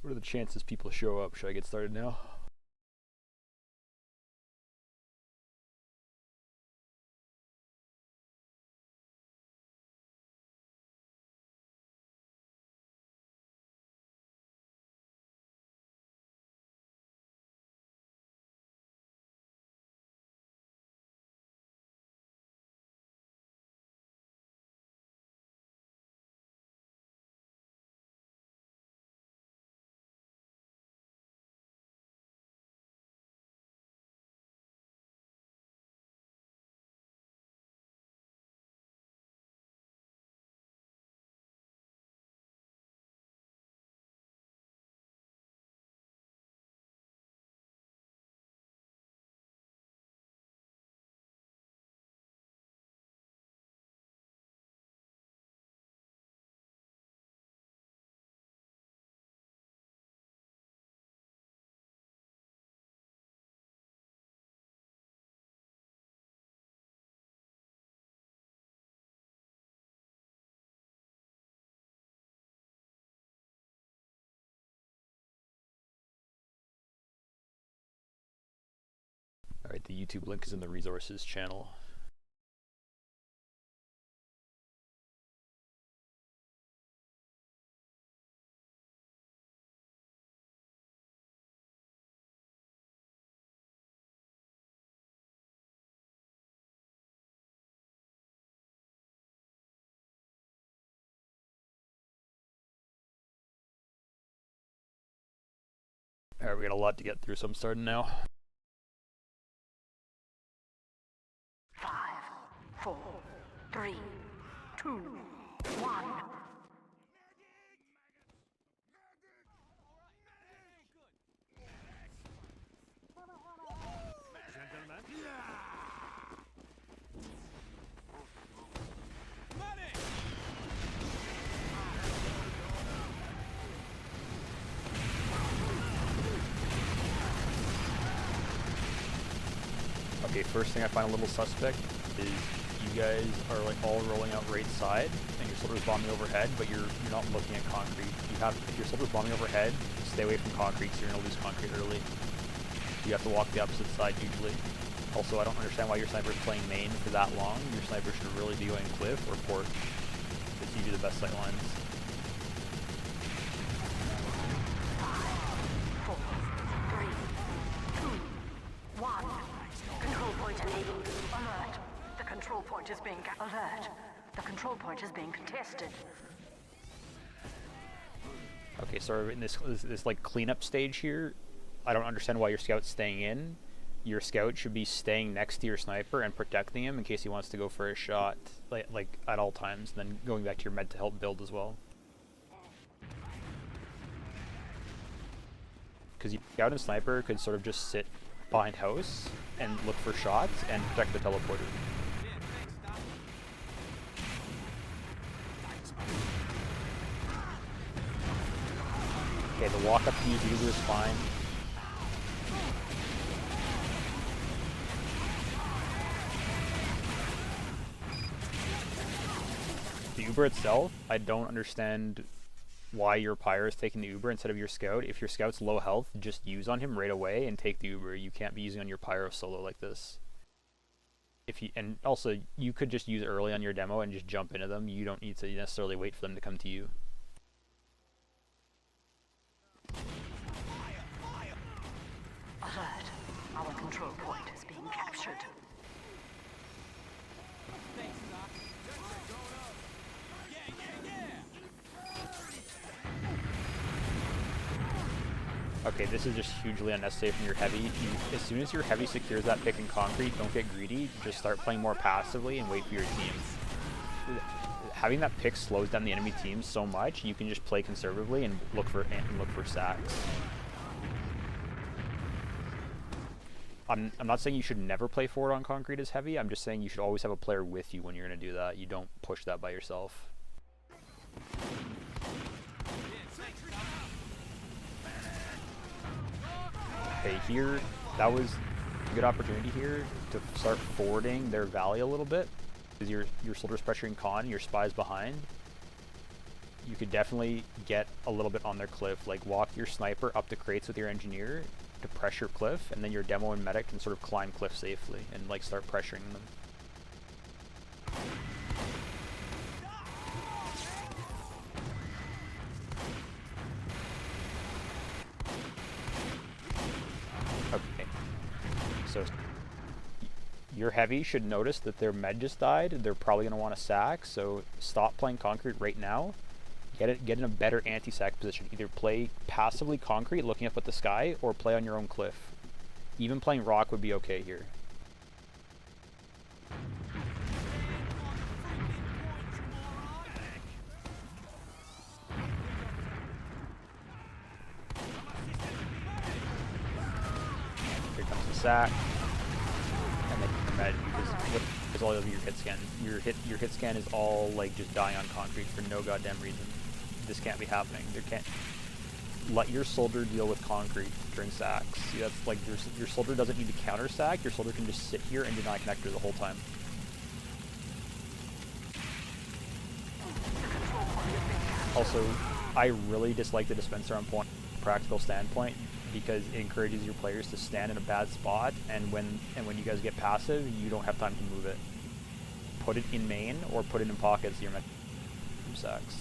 What are the chances people show up? Should I get started now? Alright, the YouTube link is in the resources channel. Alright, we got a lot to get through, so I'm starting now. 5, 4, 3, 2, 1. Okay, first thing I find a little suspect is you guys are like all rolling out right side and your soldier's bombing overhead, but you're not looking at concrete. If your soldier's bombing overhead, stay away from concrete so you're gonna lose concrete early. You have to walk the opposite side usually. Also, I don't understand why your sniper's playing main for that long. Your sniper should really be going cliff or porch. It's usually the best sight lines. 4, 3, 2, 1. Control point enabled. Alert. The control point is being alert. The control point is being contested. Okay, so in this like cleanup stage here, I don't understand why your scout's staying in. Your scout should be staying next to your sniper and protecting him in case he wants to go for a shot, like at all times, and then going back to your med to help build as well. Because your scout and sniper could sort of just sit behind house and look for shots and protect the teleporter. Okay, the walk up to use user is fine. The Uber itself, I don't understand why your pyre is taking the Uber instead of your scout. If your scout's low health, just use on him right away and take the Uber. You can't be using on your pyro solo like this. And also, you could just use early on your demo and just jump into them. You don't need to necessarily wait for them to come to you. Alert. Our control point is being captured. Okay, this is just hugely unnecessary from your heavy. As soon as your heavy secures that pick in concrete, don't get greedy. Just start playing more passively and wait for your team. Having that pick slows down the enemy team so much, you can just play conservatively and look for sacks. I'm not saying you should never play forward on concrete as heavy. I'm just saying you should always have a player with you when you're going to do that. You don't push that by yourself. Okay, here, that was a good opportunity here to start forwarding their valley a little bit. Because your soldier's pressuring con, your spy's behind. you could definitely get a little bit on their cliff. Like walk your sniper up the crates with your engineer to pressure cliff, and then your demo and medic can sort of climb cliff safely and like start pressuring them. Okay, so your heavy should notice that their med just died. They're probably going to want to sack, so stop playing concrete right now. Get in a better anti-sack position. Either play passively concrete, looking up at the sky, or play on your own cliff. Even playing rock would be okay here. Here comes the sack. And then your med, it's all over your hit scan. Your hit scan is all like just dying on concrete for no goddamn reason. This can't be happening. There can't. Let your soldier deal with concrete during sacks. See, that's like your soldier doesn't need to counter sack. Your soldier can just sit here and deny connector the whole time. Also, I really dislike the dispenser on point from a practical standpoint because it encourages your players to stand in a bad spot, and when you guys get passive, you don't have time to move it. Put it in main or put it in pockets. You're meant from sacks.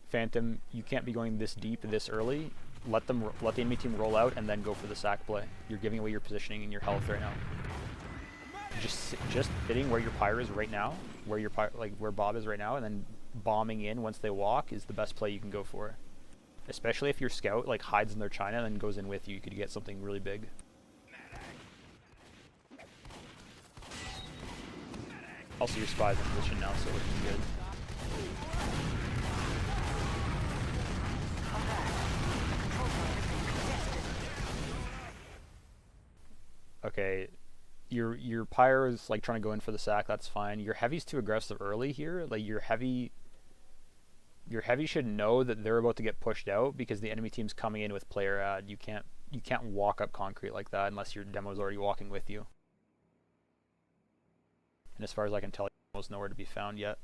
Phantom, you can't be going this deep this early. Let the enemy team roll out and then go for the sack play. You're giving away your positioning and your health right now. Just sitting where your pyre is right now, where Bob is right now, and then bombing in once they walk is the best play you can go for. Especially if your scout like hides in their China and then goes in with you, you could get something really big. Also, your spy's in position now, so looking good. Okay, your pyre is like trying to go in for the sack. That's fine. Your heavy's too aggressive early here. Like your heavy should know that they're about to get pushed out because the enemy team's coming in with player ad. You can't walk up concrete like that unless your demo's already walking with you. And as far as I can tell, your demo's nowhere to be found yet.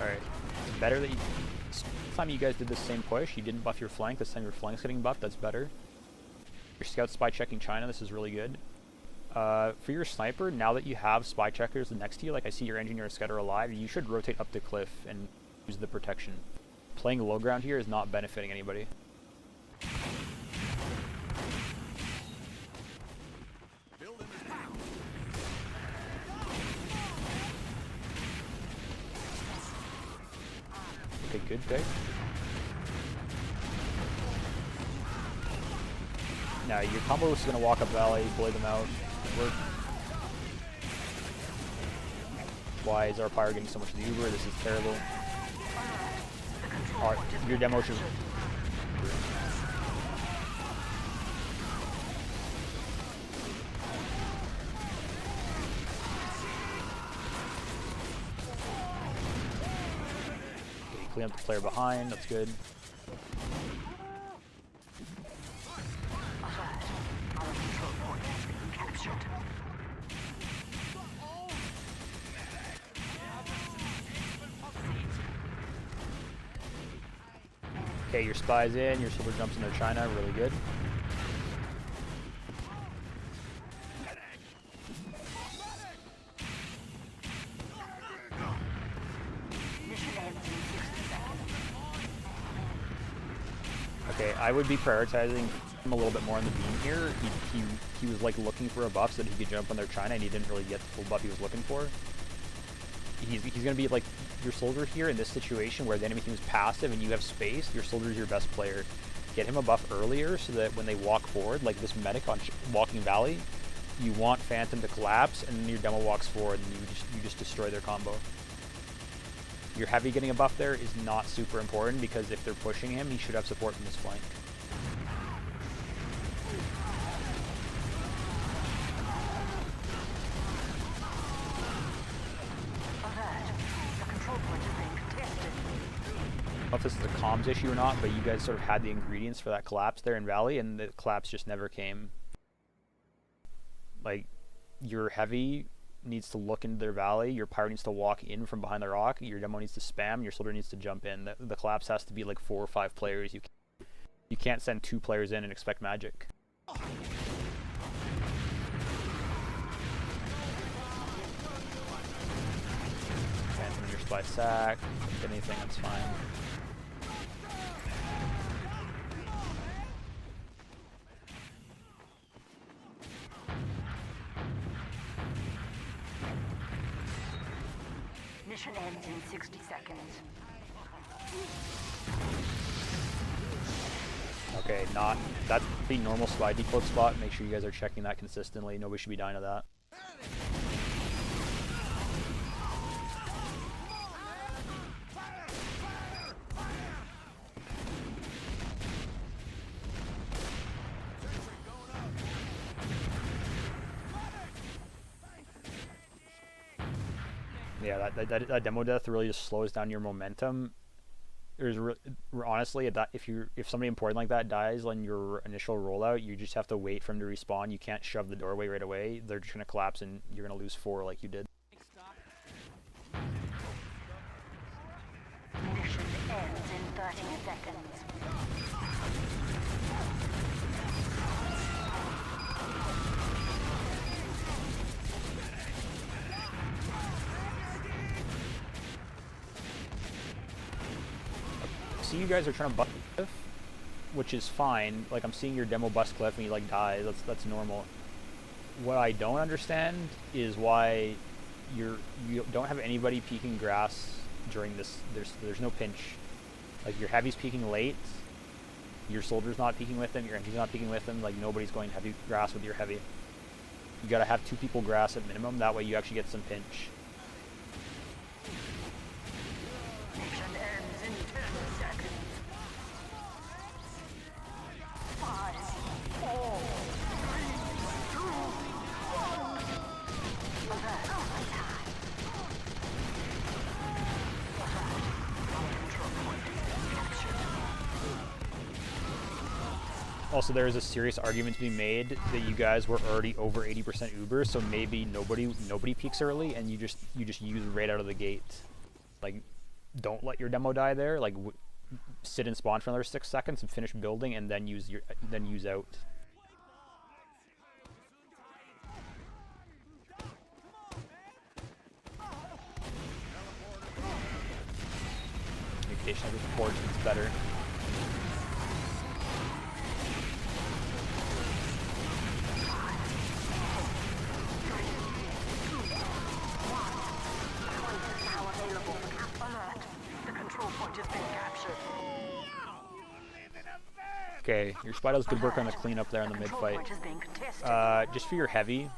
Alright, it's better that this time you guys did the same push, you didn't buff your flank, this time your flank's getting buffed, that's better. Your scout spy checking China, this is really good. For your sniper, now that you have spy checkers next to you, like I see your engineer and scout are alive, you should rotate up the cliff and use the protection. Playing low ground here is not benefiting anybody. Okay, good pick. Now your combo is going to walk up valley, bully them out. Work. Why is our pyre getting so much of the Uber? This is terrible. Alright, your demo should... Clean up the player behind, that's good. Okay, your spy's in, your silver jumps in their China, really good. Okay, I would be prioritizing him a little bit more on the beam here. He was like looking for a buff so that he could jump on their China, and he didn't really get the full buff he was looking for. He's gonna be like your soldier here in this situation where the enemy team is passive and you have space. Your soldier is your best player. Get him a buff earlier so that when they walk forward, like this medic on Walking Valley, you want Phantom to collapse and then your demo walks forward and you just destroy their combo. Your heavy getting a buff there is not super important because if they're pushing him, he should have support from his flank. if this is a comms issue or not, but you guys sort of had the ingredients for that collapse there in Valley, and the collapse just never came. Like, your heavy needs to look into their Valley, your pyro needs to walk in from behind the rock, your demo needs to spam, your soldier needs to jump in. The collapse has to be like 4 or 5 players. You can't send 2 players in and expect magic. Phantom your spy sack, anything, that's fine. Mission ends in 60 seconds. Okay, that's the normal slide decode spot. Make sure you guys are checking that consistently. Nobody should be dying to that. Yeah, that demo death really just slows down your momentum. Honestly, if somebody important like that dies on your initial rollout, you just have to wait for him to respawn. You can't shove the doorway right away. They're just gonna collapse and you're gonna lose 4 like you did. Mission ends in 30 seconds. See, you guys are trying to bust cliff, which is fine. Like, I'm seeing your demo bust cliff and you like die. That's normal. What I don't understand is why you don't have anybody peeking grass during this. There's no pinch. Like, your heavy's peeking late. Your soldier's not peeking with them. Your engine's not peeking with them. Like, nobody's going heavy grass with your heavy. You gotta have 2 people grass at minimum. That way you actually get some pinch. Mission ends in 10 seconds. 5, 4, 3, 2, 1. Alert, attack. Also, there is a serious argument to be made that you guys were already over 80% Uber, so maybe nobody peaks early, and you just use right out of the gate. Like, don't let your demo die there. Like, sit and spawn for another 6 seconds and finish building, and then use out. Communication of the ports is better. Okay, your spy does good work on the cleanup there in the mid-fight. Just for your heavy,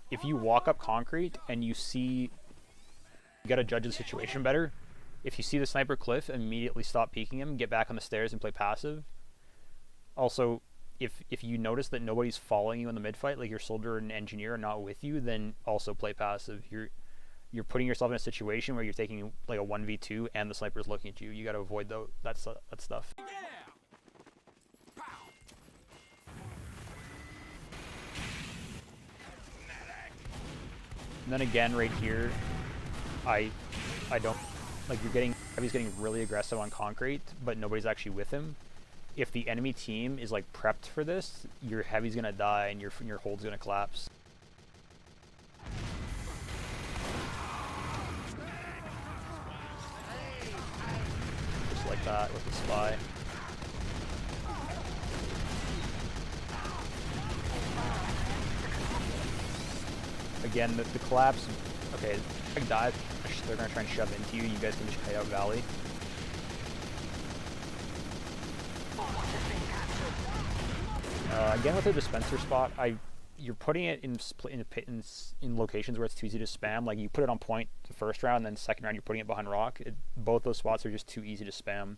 if you walk up concrete and you see, you gotta judge the situation better. If you see the sniper cliff, immediately stop peeking him, get back on the stairs and play passive. Also, if you notice that nobody's following you in the mid-fight, like your soldier and engineer are not with you, then also play passive. You're putting yourself in a situation where you're taking like a 1v2 and the sniper's looking at you. You gotta avoid that stuff. And then again, right here, I don't, like, heavy's getting really aggressive on concrete, but nobody's actually with him. If the enemy team is like prepped for this, your heavy's gonna die and your hold's gonna collapse. Just like that with the spy. Again, the collapse, okay, if I die, they're going to try and shove into you. You guys can just kite out Valley. Again, with the dispenser spot, you're putting it in locations where it's too easy to spam. Like, you put it on point the first round, and then second round you're putting it behind rock. Both those spots are just too easy to spam.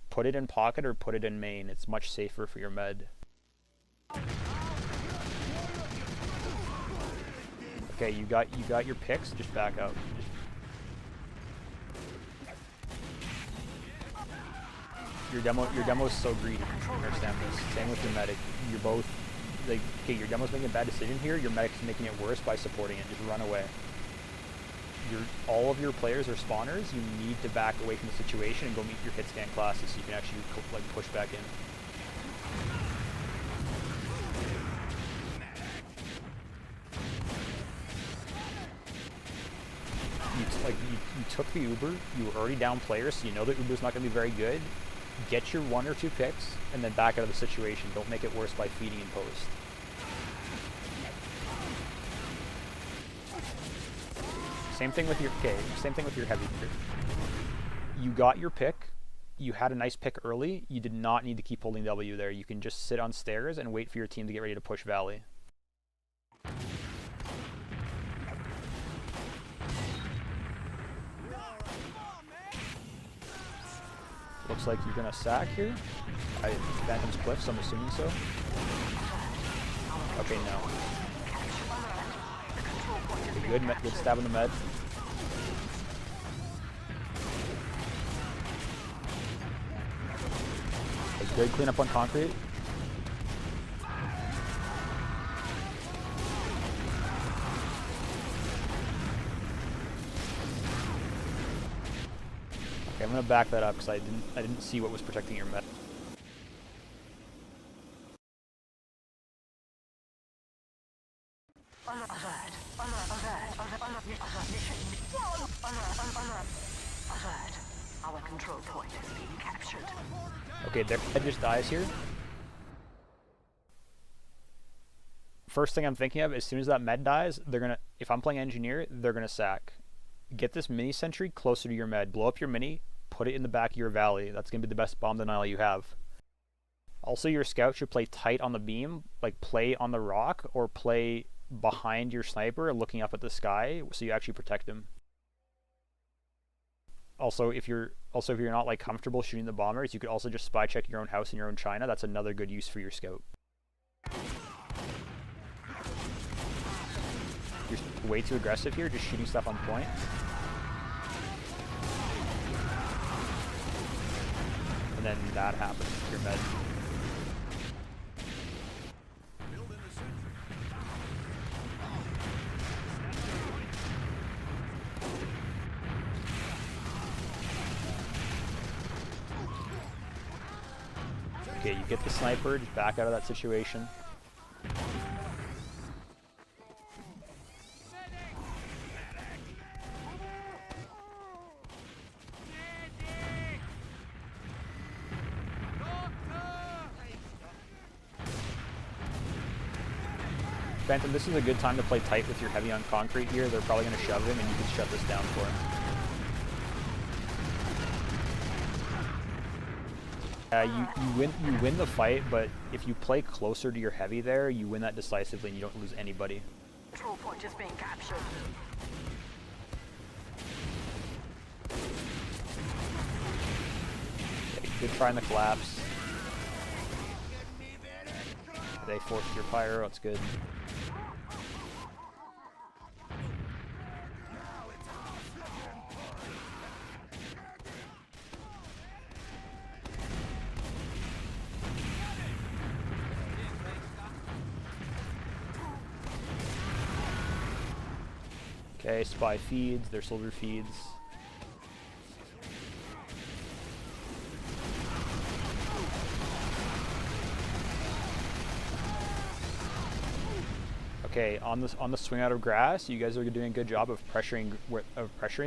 Put it in pocket or put it in main. It's much safer for your med. Okay, you got your picks. Just back up. Your demo is so greedy. Understand this. Same with your medic. You're both like, okay, your demo's making a bad decision here. Your medic's making it worse by supporting it. Just run away. All of your players are spawners. You need to back away from the situation and go meet your hit scan classes so you can actually like push back in. You took the Uber. You were already down players, so you know that Uber's not going to be very good. Get your 1 or 2 picks and then back out of the situation. Don't make it worse by feeding in post. Same thing with your heavy. You got your pick. You had a nice pick early. You did not need to keep holding W there. You can just sit on stairs and wait for your team to get ready to push Valley. Looks like you're gonna sack here. Phantom's Cliffs, I'm assuming so. Okay, no. Okay, good stab in the med. Okay, good cleanup on concrete. Okay, I'm gonna back that up because I didn't see what was protecting your med. Alert. Our control point is being captured. Okay, their med just dies here. First thing I'm thinking of, as soon as that med dies, they're gonna, if I'm playing engineer, they're gonna sack. Get this mini sentry closer to your med. Blow up your mini, put it in the back of your valley. That's gonna be the best bomb denial you have. Also, your scout should play tight on the beam, like play on the rock or play behind your sniper looking up at the sky so you actually protect him. Also, if you're not like comfortable shooting the bombers, you could also just spy check your own house and your own China. That's another good use for your scout. You're way too aggressive here, just shooting stuff on point. And then that happens, your med. Okay, you get the sniper, just back out of that situation. Phantom, this is a good time to play tight with your heavy on concrete here. They're probably going to shove him and you can shut this down for him. You win the fight, but if you play closer to your heavy there, you win that decisively and you don't lose anybody. Control point is being captured. Okay, good try in the collapse. They forced your pyro, that's good. Okay, spy feeds, their soldier feeds. Okay, on the swing out of grass, you guys are doing a good job of pressuring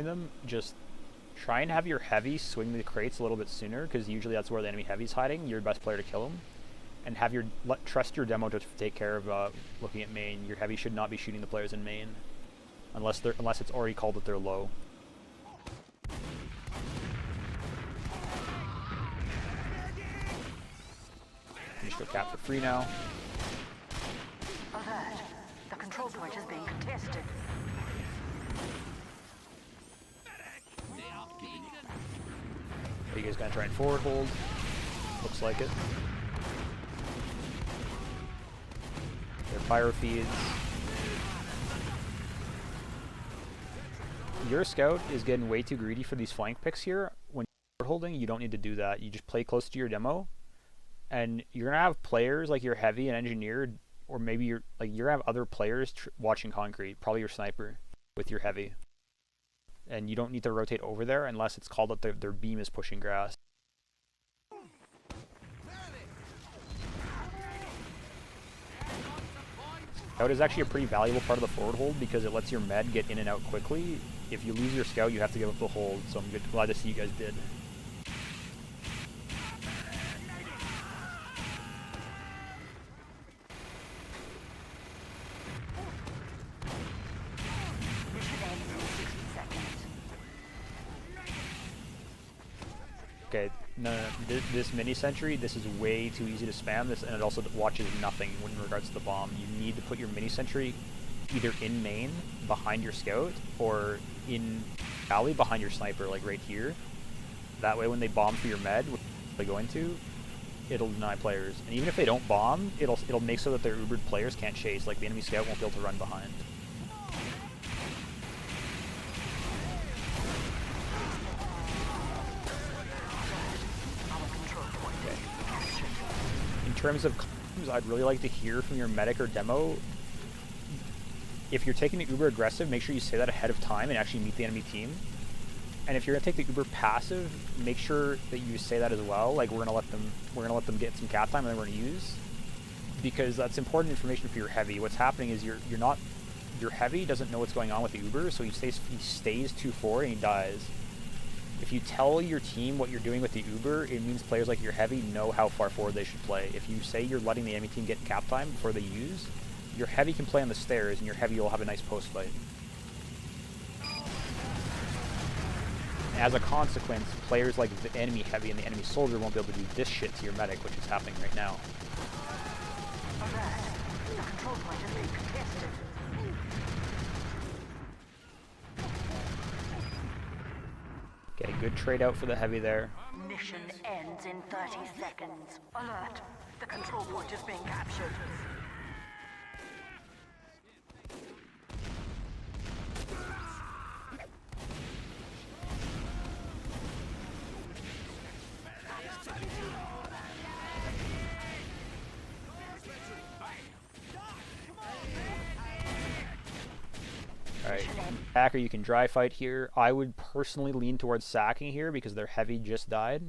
them. Just try and have your heavy swing the crates a little bit sooner, because usually that's where the enemy heavy's hiding. You're the best player to kill him, and have trust your demo to take care of looking at main. Your heavy should not be shooting the players in main, unless it's already called that they're low. Finish your cap for free now. Alert. The control point is being contested. Are you guys gonna try and forward hold? Looks like it. Their pyro feeds. Your scout is getting way too greedy for these flank picks here. When holding, you don't need to do that. You just play close to your demo, and you're gonna have players like your heavy and engineer, or maybe you're gonna have other players watching concrete, probably your sniper with your heavy, and you don't need to rotate over there unless it's called that their beam is pushing grass. Scout is actually a pretty valuable part of the forward hold because it lets your med get in and out quickly. If you lose your scout, you have to give up the hold, so I'm glad to see you guys did. Okay, no, this mini sentry, this is way too easy to spam this, and it also watches nothing in regards to the bomb. You need to put your mini sentry either in main behind your scout or in alley behind your sniper, like right here. That way when they bomb through your med, which they go into, it'll deny players. And even if they don't bomb, it'll make so that their Ubered players can't chase, like the enemy scout won't be able to run behind. In terms of comms, I'd really like to hear from your medic or demo. If you're taking the uber aggressive, make sure you say that ahead of time and actually meet the enemy team. And if you're gonna take the uber passive, make sure that you say that as well. Like we're gonna let them get some cap time and then we're gonna use, because that's important information for your heavy. What's happening is your heavy doesn't know what's going on with the uber, so he stays 2-4 and he dies. If you tell your team what you're doing with the Uber, it means players like your heavy know how far forward they should play. If you say you're letting the enemy team get cap time before they use, your heavy can play on the stairs and your heavy will have a nice post fight. As a consequence, players like the enemy heavy and the enemy soldier won't be able to do this shit to your medic, which is happening right now. The control point is being contested. Okay, good trade out for the heavy there. Mission ends in 30 seconds. Alert! The control point is being captured. Alright, Hacker, you can dry fight here. I would personally lean towards sacking here because their heavy just died.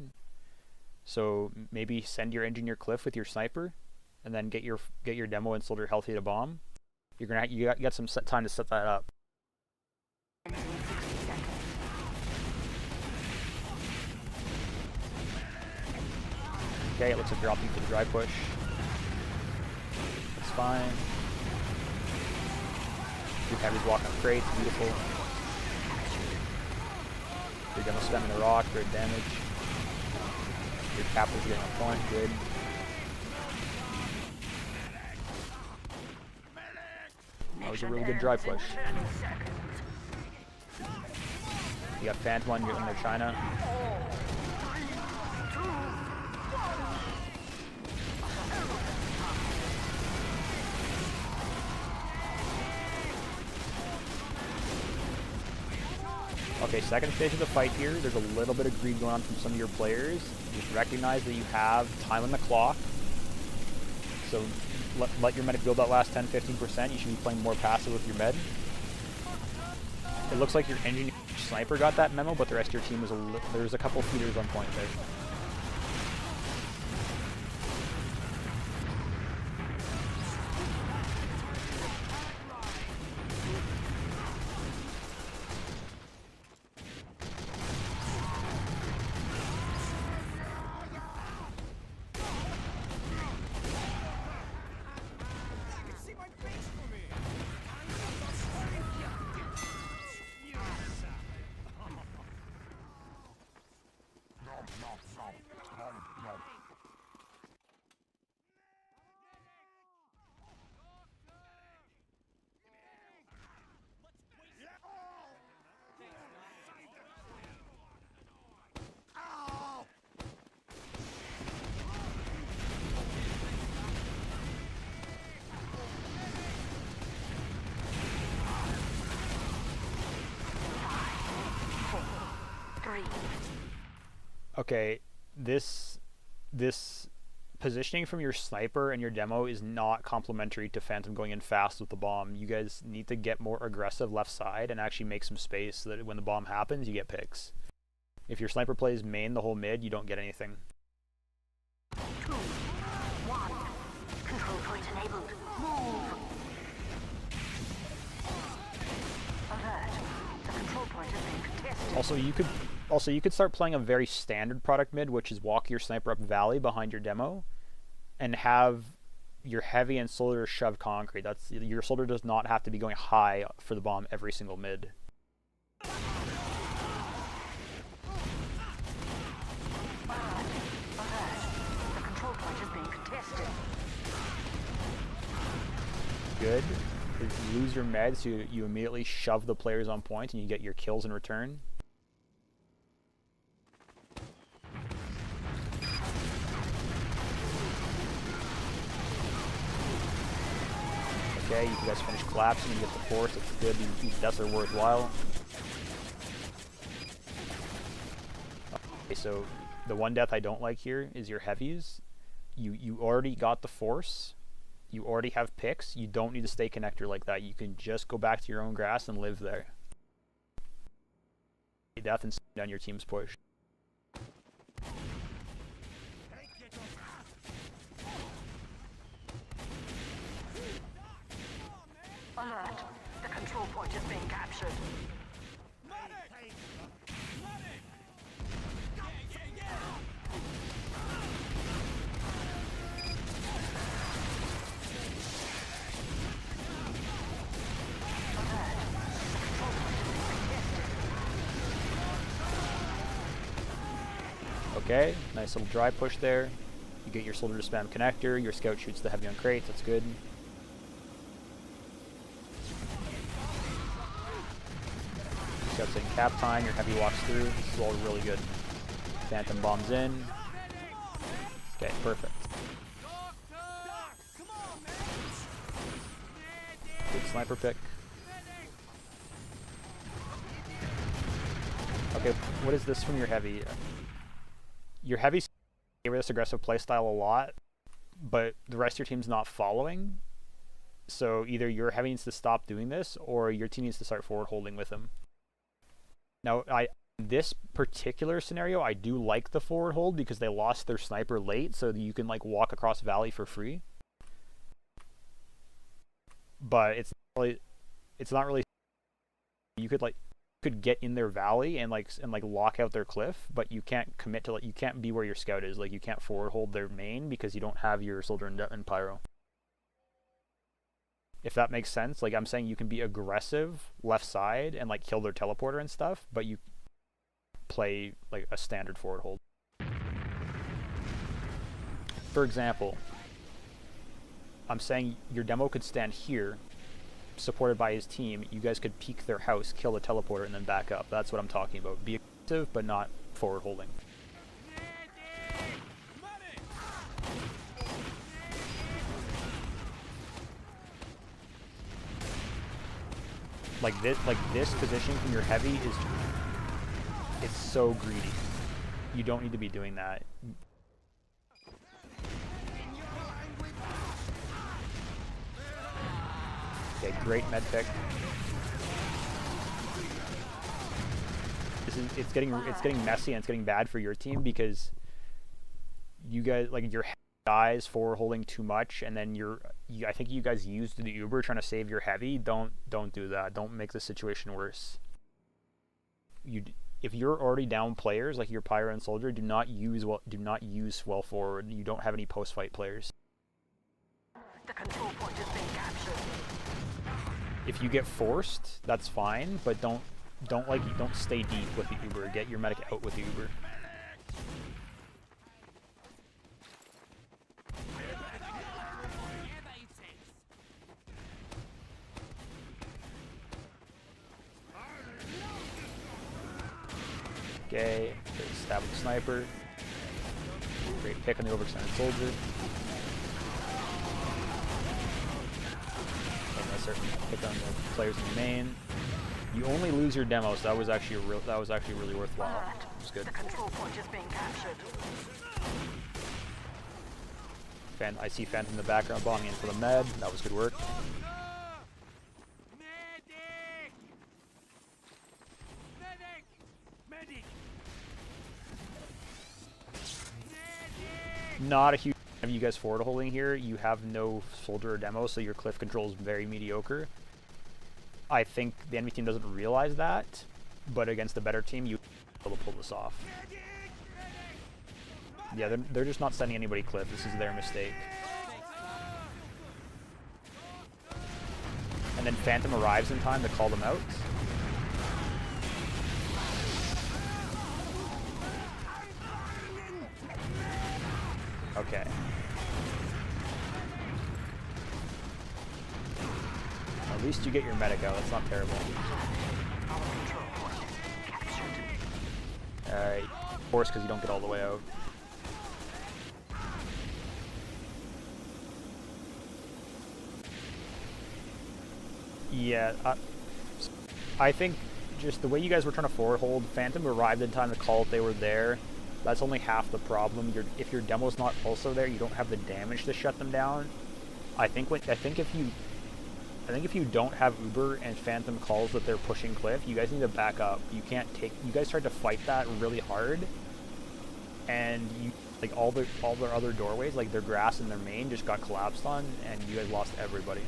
So maybe send your engineer Cliff with your sniper, and then get your demo and soldier healthy to bomb. You got some time to set that up. Okay, it looks like you're opting for the dry push. That's fine. Your heavy's walking up crates, beautiful. Your demo spamming the rock, great damage. Your captain's getting a point, good. That was a really good dry push. You got Phantom on their China. Okay, second stage of the fight here, there's a little bit of greed going on from some of your players. Just recognize that you have time on the clock. So let your medic build that last 10-15%. You should be playing more passive with your med. It looks like your engineer sniper got that memo, but the rest of your team is there's a couple feeders on point there. Okay, this positioning from your sniper and your demo is not complementary to Phantom going in fast with the bomb. You guys need to get more aggressive left side and actually make some space so that when the bomb happens, you get picks. If your sniper plays main the whole mid, you don't get anything. 2, 1. Control point enabled. Move. Alert. The control point is being contested. Also you could start playing a very standard product mid, which is walk your sniper up valley behind your demo, and have your heavy and soldier shove concrete. That's your soldier does not have to be going high for the bomb every single mid. Good. You lose your meds, so you immediately shove the players on point and you get your kills in return. Okay, you guys finish collapsing, you get the force, it's good, these deaths are worthwhile. Okay, so the one death I don't like here is your heavies. You already got the force. You already have picks. You don't need to stay connector like that. You can just go back to your own grass and live there. Death and down your team's push. Alert. The control point is being captured. Okay, nice little dry push there. You get your soldier to spam connector, your scout shoots the heavy on crates, that's good. Scout's taking cap time, your heavy walks through, this is all really good. Phantom bombs in. Okay, perfect. Good sniper pick. Okay, what is this from your heavy? Your heavy favor this aggressive playstyle a lot, but the rest of your team's not following. So either your heavy needs to stop doing this, or your team needs to start forward holding with him. Now, in this particular scenario, I do like the forward hold because they lost their sniper late, so that you can like walk across valley for free. But it's not really. You could get in their valley and lock out their cliff, but you can't commit to you can't be where your scout is. Like you can't forward hold their main because you don't have your soldier and pyro. If that makes sense, like I'm saying, you can be aggressive left side and like kill their teleporter and stuff, but you play like a standard forward hold. For example, I'm saying your demo could stand here, supported by his team. You guys could peek their house, kill the teleporter, and then back up. That's what I'm talking about. Be aggressive, but not forward holding. Like this positioning from your heavy it's so greedy. You don't need to be doing that. Okay, great med pick. It's getting messy and it's getting bad for your team because you guys your guys forward holding too much, and then I think you guys used the Uber trying to save your heavy. Don't do that. Don't make the situation worse. If you're already down players like your pyro and soldier, do not use well forward. You don't have any post fight players. The control point is being captured. If you get forced, that's fine, but don't stay deep with the Uber. Get your medic out with the Uber. Okay, stab with the sniper. Great pick on the overextended soldier. And I start pick on the players in the main. You only lose your demo, so that was actually really worthwhile. It was good. The control point is being captured. I see Phantom in the background bombing in for the med. That was good work. Not a huge fan of you guys forward holding here. You have no soldier or demo, so your cliff control is very mediocre. I think the enemy team doesn't realize that, but against a better team, you will be able to pull this off. Yeah, they're just not sending anybody cliff. This is their mistake. And then Phantom arrives in time to call them out. Okay. At least you get your medic out. That's not terrible. Alright. Of course, because you don't get all the way out. Yeah, I think just the way you guys were trying to forward hold, Phantom arrived in time to call if they were there. That's only half the problem. If your demo's not also there, you don't have the damage to shut them down. I think if you don't have Uber and Phantom calls that they're pushing cliff, you guys need to back up. You can't take. You guys tried to fight that really hard, and you like all their other doorways, like their grass and their main, just got collapsed on, and you guys lost everybody.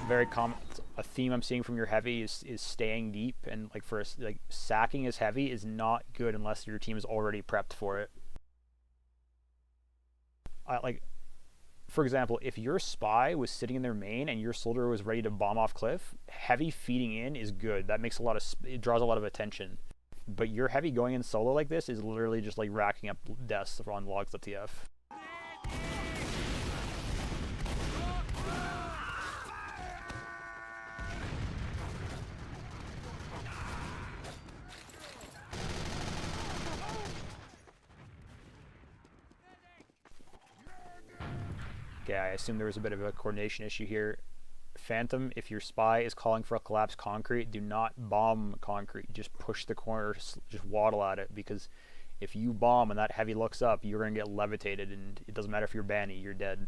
Very common. A theme I'm seeing from your heavy is staying deep, and like sacking his heavy is not good unless your team is already prepped for it. For example, if your spy was sitting in their main and your soldier was ready to bomb off cliff, heavy feeding in is good. That makes it draws a lot of attention. But your heavy going in solo like this is literally just like racking up deaths on logs of TF. Okay, I assume there was a bit of a coordination issue here. Phantom, if your spy is calling for a collapsed concrete, do not bomb concrete. Just push the corner, just waddle at it, because if you bomb and that heavy looks up, you're going to get levitated, and it doesn't matter if you're Banny, you're dead.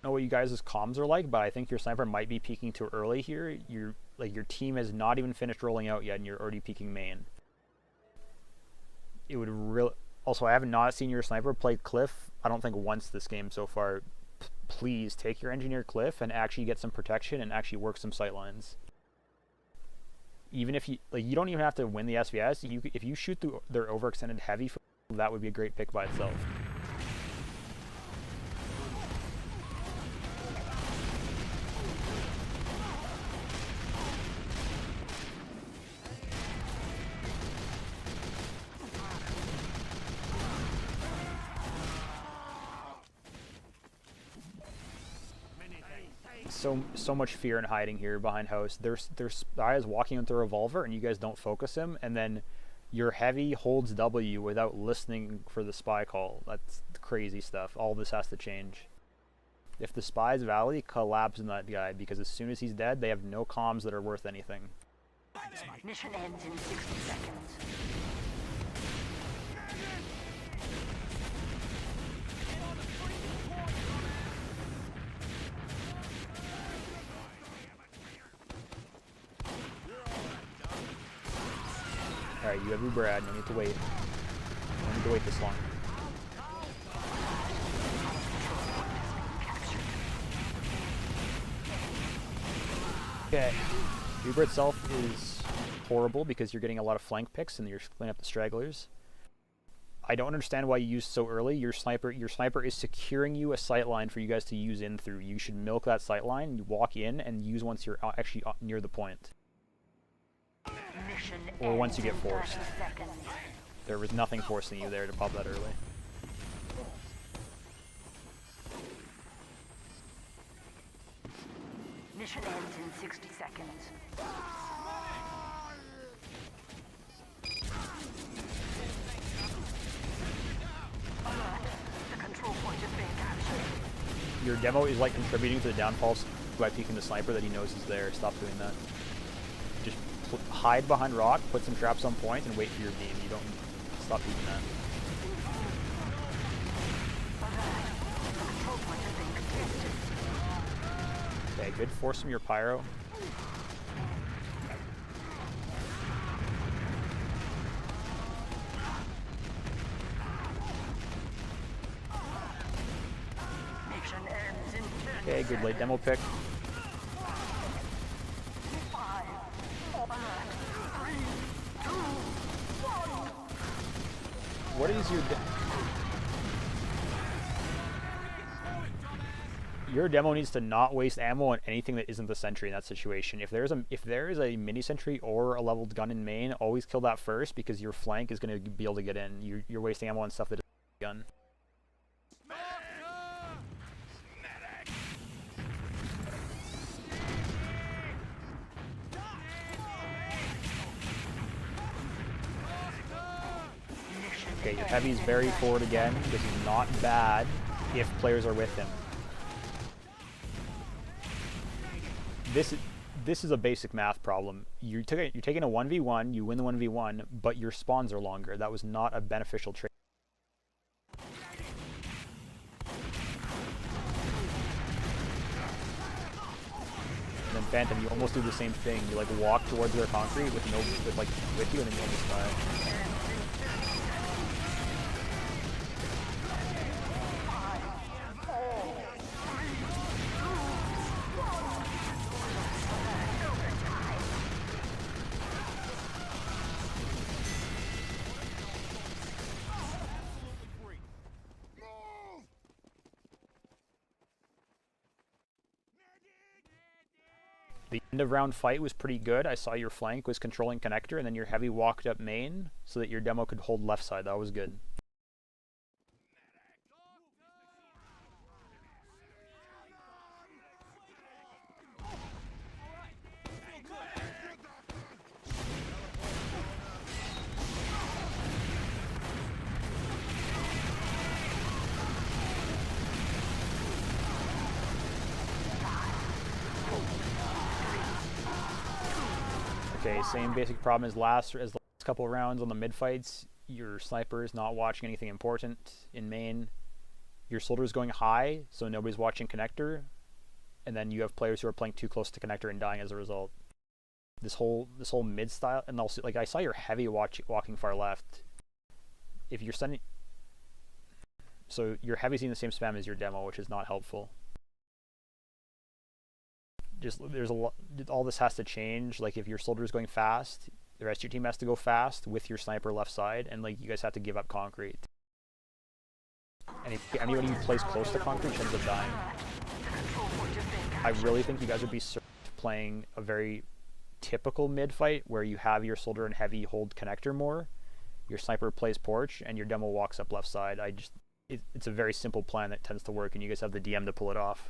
Know what you guys' comms are like, but I think your sniper might be peeking too early here. Your team has not even finished rolling out yet, and you're already peeking main. It would really. Also, I have not seen your sniper play cliff. I don't think once this game so far. Please take your engineer cliff and actually get some protection and actually work some sightlines. Even if you you don't even have to win the SVS. If you shoot through their overextended heavy, that would be a great pick by itself. So much fear and hiding here behind house. There's spies walking with a revolver, and you guys don't focus him, and then your heavy holds W without listening for the spy call. That's crazy stuff. All this has to change. If the spy's Valley, collapse in that guy, because as soon as he's dead, they have no comms that are worth anything. Mission ends in 60 seconds. Alright, you have your Brad, no need to wait. No need to wait this long. Okay. Uber itself is horrible because you're getting a lot of flank picks and you're cleaning up the stragglers. I don't understand why you used so early. Your sniper is securing you a sight line for you guys to use in through. You should milk that sight line, you walk in and use once you're actually near the point. or once you get forced. There was nothing forcing you there to pop that early. Mission ends in 60 seconds. Alert. The control point is being captured. Your demo is like contributing to the downfalls by peeking the sniper that he knows is there. Stop doing that. Just hide behind rock, put some traps on point, and wait for your beam. You don't stop peeking that. Okay, good. Force from your pyro. Okay, good late demo pick. What is your demo needs to not waste ammo on anything that isn't the sentry in that situation. If there is a mini sentry or a leveled gun in main, always kill that first because your flank is going to be able to get in. You're wasting ammo on stuff that isn't a gun. Okay, your heavy's very forward again. This is not bad if players are with him. This is a basic math problem. You're taking a 1v1, you win the 1v1, but your spawns are longer. That was not a beneficial trade. And then Phantom, you almost do the same thing. You like walk towards their concrete with you, and then you almost die. The end of round fight was pretty good. I saw your flank was controlling connector, and then your heavy walked up main so that your demo could hold left side. That was good. Okay, same basic problem as last couple of rounds on the mid fights. Your sniper is not watching anything important in main. Your soldier is going high, so nobody's watching connector, and then you have players who are playing too close to connector and dying as a result. This whole mid style, and also like I saw your heavy walking far left. If you're sending, so your heavy's in the same spam as your demo, which is not helpful. Just there's a lot. All this has to change. Like if your soldier is going fast, the rest of your team has to go fast with your sniper left side, and like you guys have to give up concrete. And anybody who plays close to concrete ends up dying. I really think you guys would be playing a very typical mid fight where you have your soldier and heavy hold connector more, your sniper plays porch, and your demo walks up left side. It's a very simple plan that tends to work, and you guys have the DM to pull it off.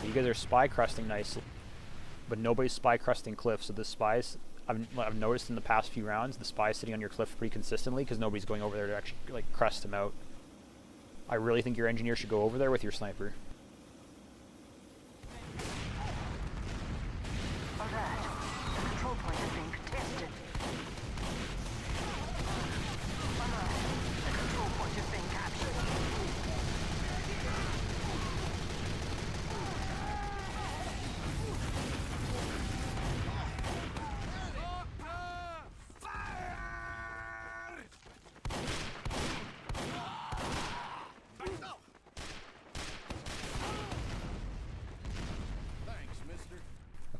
You guys are spy crusting nicely, but nobody's spy crusting cliff. So the spies, I've noticed in the past few rounds, the spy's sitting on your cliff pretty consistently because nobody's going over there to actually like crust him out. I really think your engineer should go over there with your sniper.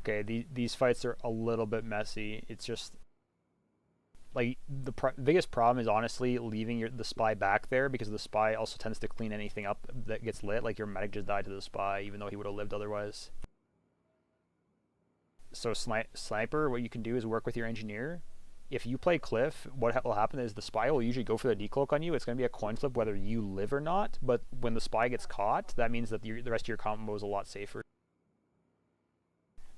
Okay, these fights are a little bit messy. It's just like the biggest problem is honestly leaving the spy back there, because the spy also tends to clean anything up that gets lit. Like your medic just died to the spy, even though he would have lived otherwise. So sniper, what you can do is work with your engineer. If you play Cliff, what will happen is the spy will usually go for the decloak on you. It's going to be a coin flip whether you live or not, but when the spy gets caught, that means that the rest of your combo is a lot safer.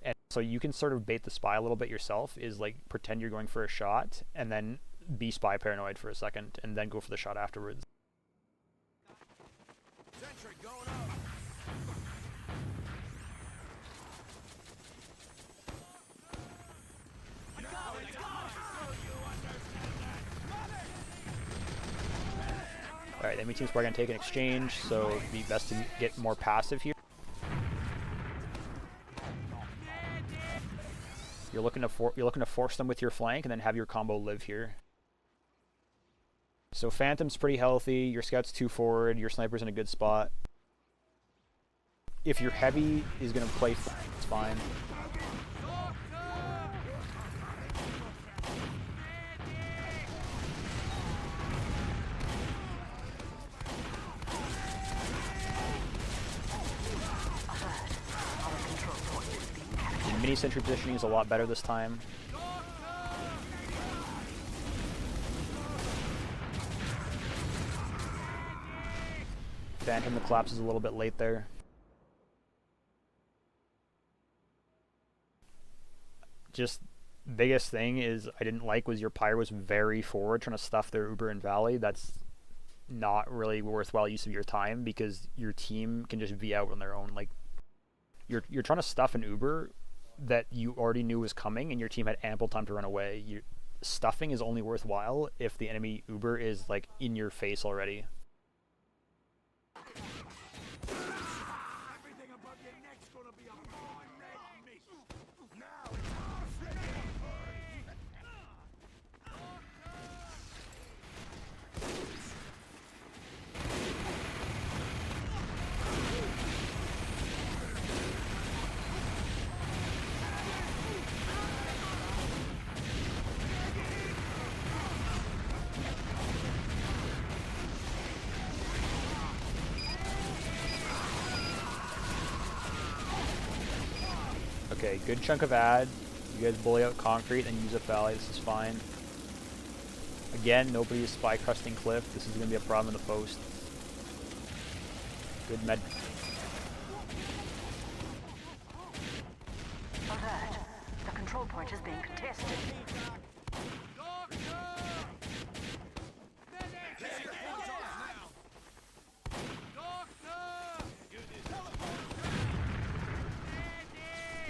And so you can sort of bait the spy a little bit yourself, is like pretend you're going for a shot and then be spy paranoid for a second and then go for the shot afterwards. Sentry going up. Alright, the enemy team's probably going to take an exchange, so it'd be best to get more passive here. You're looking to force them with your flank and then have your combo live here. So Phantom's pretty healthy, your scout's 2 forward, your sniper's in a good spot. If your heavy is going to play, it's fine. Mini sentry positioning is a lot better this time. Phantom, the collapse is a little bit late there. Just biggest thing is I didn't like was your pyro was very forward trying to stuff their Uber and Valley. That's not really worthwhile use of your time, because your team can just V out on their own. Like you're trying to stuff an Uber that you already knew was coming and your team had ample time to run away. Stuffing is only worthwhile if the enemy Uber is like in your face already. Everything above your neck's gonna be a fine red meat. Now Okay, good chunk of ad. You guys bully out concrete and use a Valley. This is fine. Again, nobody is spy crusting Cliff. This is going to be a problem in the post. Good med. Alert. The control point is being contested.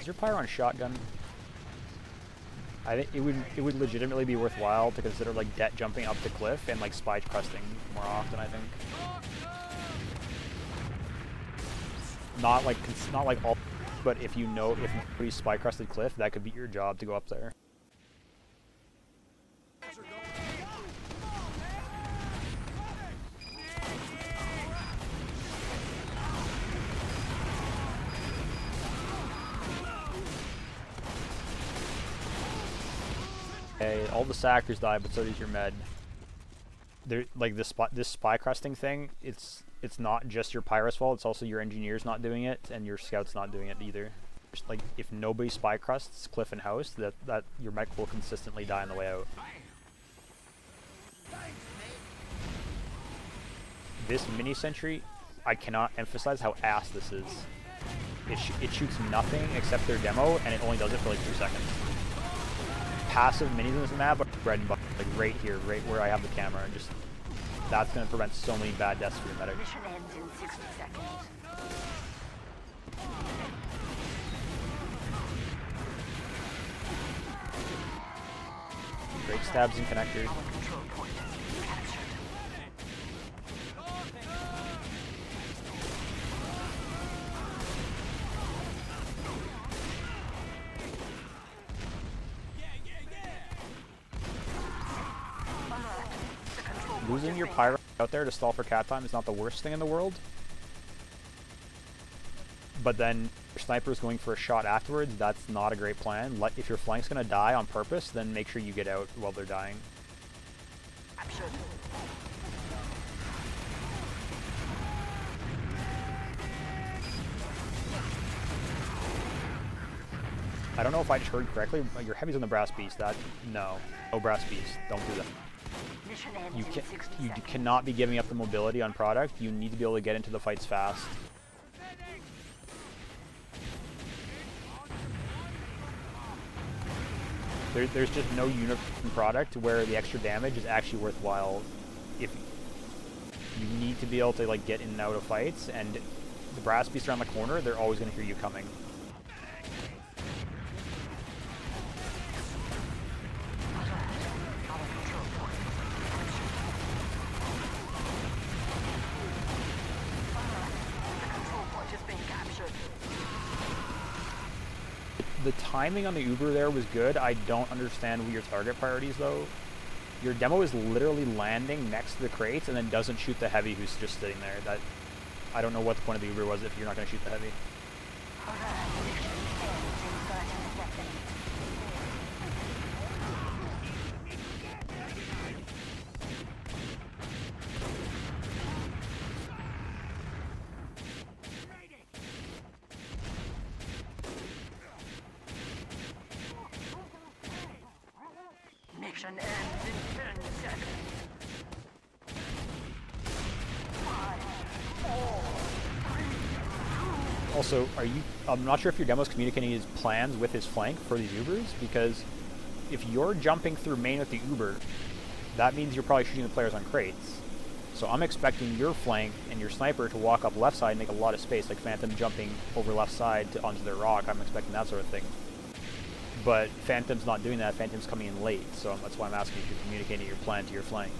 Is your pyro on shotgun? I think it would legitimately be worthwhile to consider like debt jumping up the cliff and like spy crusting more often. I think not like all, but if you know if you spy crusted cliff, that could be your job to go up there. Okay, all the sackers die, but so does your med. There, like this spy crusting thing. It's not just your pyro's fault. It's also your engineers not doing it and your scouts not doing it either. Just like if nobody spy crusts cliff and house, that your mech will consistently die on the way out. This mini sentry, I cannot emphasize how ass this is. It shoots nothing except their demo, and it only does it for like 2 seconds. Passive minis in this map are bread and butter, like right here, right where I have the camera, and just that's going to prevent so many bad deaths for your medic. Mission ends in 60 seconds. Great stabs and connectors. Our control point is being captured. Alert. The control point Losing is your being pyro out there to stall for cat time is not the worst thing in the world. but then your sniper's going for a shot afterwards, that's not a great plan. If your flank's going to die on purpose, then make sure you get out while they're dying. Captured. I don't know if I just heard correctly, but your heavy's on the brass beast. No brass beast. Don't do that. Mission ends You in 60 seconds. cannot be giving up the mobility on product. You need to be able to get into the fights fast. There's just no unit from product where the extra damage is actually worthwhile. If you need to be able to like get in and out of fights, and the brass beasts around the corner, they're always going to hear you coming. The timing on the Uber there was good. I don't understand your target priorities though. Your demo is literally landing next to the crates and then doesn't shoot the heavy who's just sitting there. I don't know what the point of the Uber was if you're not going to shoot the heavy. Mission ends in 10 seconds. 5, 4, 3, Also, I'm not sure if your demo's communicating his plans with his flank for these Ubers, because if you're jumping through main with the Uber, that means you're probably shooting the players on crates. So I'm expecting your flank and your sniper to walk up left side and make a lot of space, like Phantom jumping over left side onto their rock. I'm expecting that sort of thing. But Phantom's not doing that. Phantom's coming in late, so that's why I'm asking if you're communicating your plan to your flank.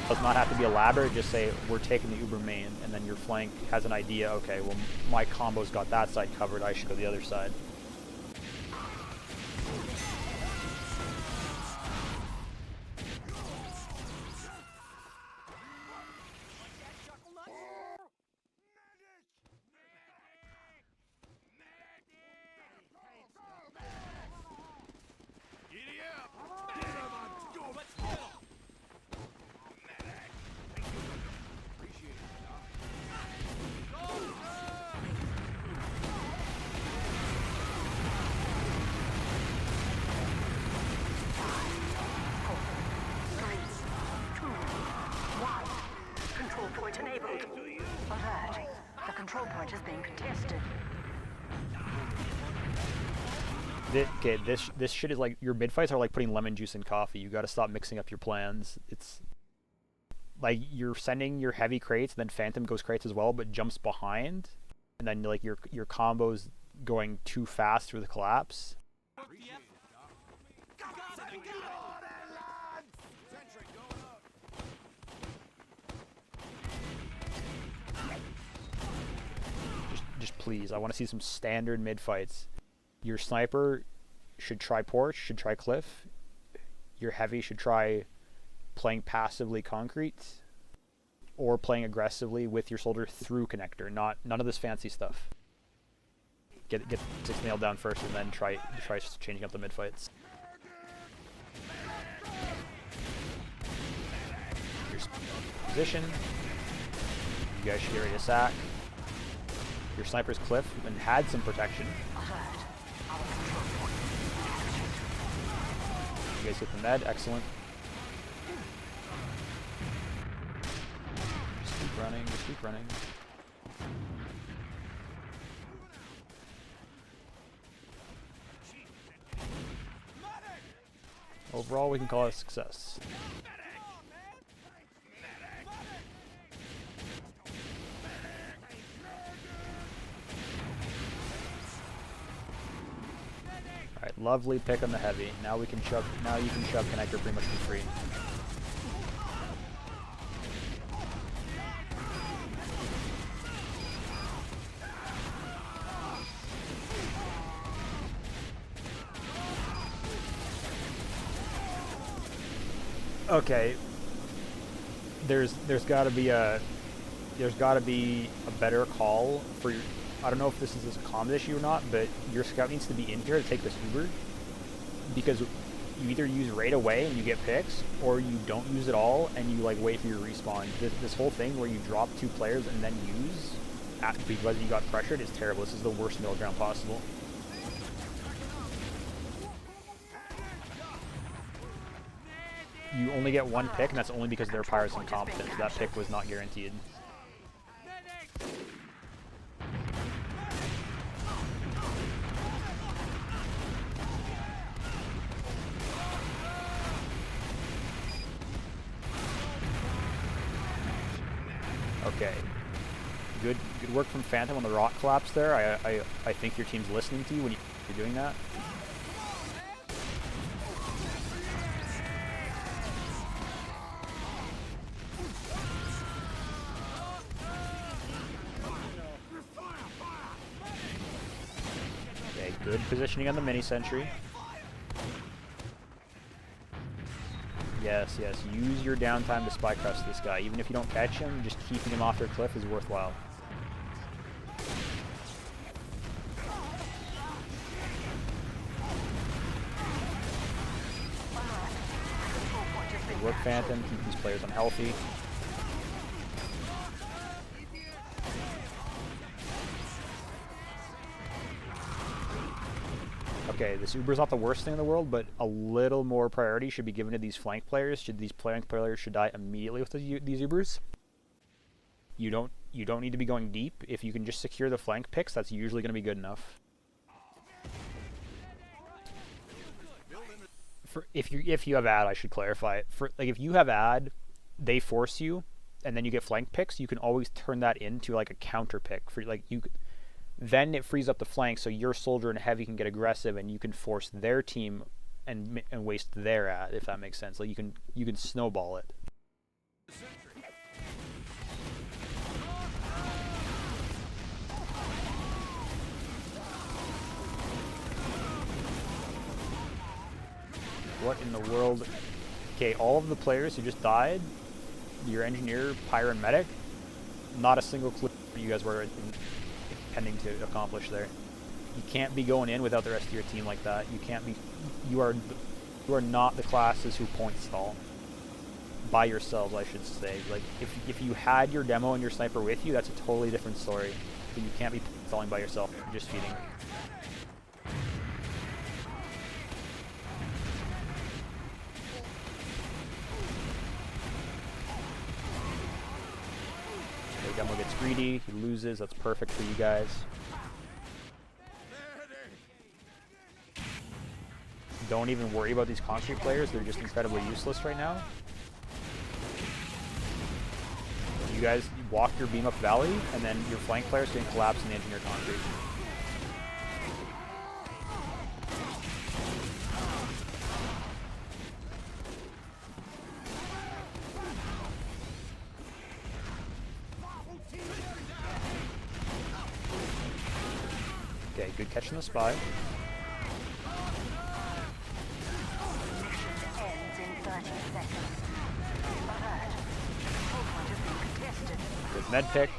It does not have to be elaborate, just say, we're taking the Uber main, and then your flank has an idea, okay, well, my combo's got that side covered, I should go the other side. point enabled. Alert. The control point is being contested. Okay, this shit is like, your mid fights are like putting lemon juice in coffee. You gotta stop mixing up your plans. It's like you're sending your heavy crates, then Phantom goes crates as well, but jumps behind, and then like your combo's going too fast through the collapse. Just please, I want to see some standard mid fights. Your sniper should try porch, should try cliff. Your heavy should try playing passively concrete, or playing aggressively with your soldier through connector. None of this fancy stuff. Get 6 nailed down first, and then try changing up the mid fights. Your position. You guys should get ready to sack. Your sniper's cliff and had some protection. You guys get the med, excellent. Just keep running, just keep running. Overall, we can call it a success. Alright, lovely pick on the heavy. Now we can shove. Now you can shove connector pretty much for free. Okay. There's got to be a there's got to be a better call for your, I don't know if this is a common issue or not, but your scout needs to be in here to take this Uber, because you either use right away and you get picks, or you don't use it all and you like wait for your respawn. This whole thing where you drop 2 players and then use because you got pressured is terrible. This is the worst middle ground possible. You only get 1 pick, and that's only because their pirate's incompetent. So that pick was not guaranteed. Okay. Good work from Phantom on the rock collapse there. I think your team's listening to you when you're doing that. Okay, good positioning on the mini sentry. Yes, use your downtime to spy crush this guy. Even if you don't catch him, just keeping him off your cliff is worthwhile. Good work, Phantom. Keep these players unhealthy. Okay, this Uber's not the worst thing in the world, but a little more priority should be given to these flank players. These flank players should die immediately with these Ubers. You don't need to be going deep. If you can just secure the flank picks, that's usually going to be good enough. If you have ad, I should clarify. If you have ad, they force you, and then you get flank picks. You can always turn that into like a counter pick for Then it frees up the flank, so your soldier and heavy can get aggressive, and you can force their team and waste their ad, if that makes sense. Like you can snowball it. What in the world? Okay, all of the players who just died, your engineer, pyro, and medic, not a single clue what you guys were intending to accomplish there. You can't be going in without the rest of your team like that. You can't be. You are not the classes who point stall by yourselves, I should say. Like if you had your demo and your sniper with you, that's a totally different story. But you can't be stalling by yourself. You're just feeding. Okay, demo gets greedy. He loses. That's perfect for you guys. Don't even worry about these concrete players. They're just incredibly useless right now. You guys walk your beam up valley, and then your flank players can collapse in the engineer concrete. Okay, good catch in the spy. Good med pick.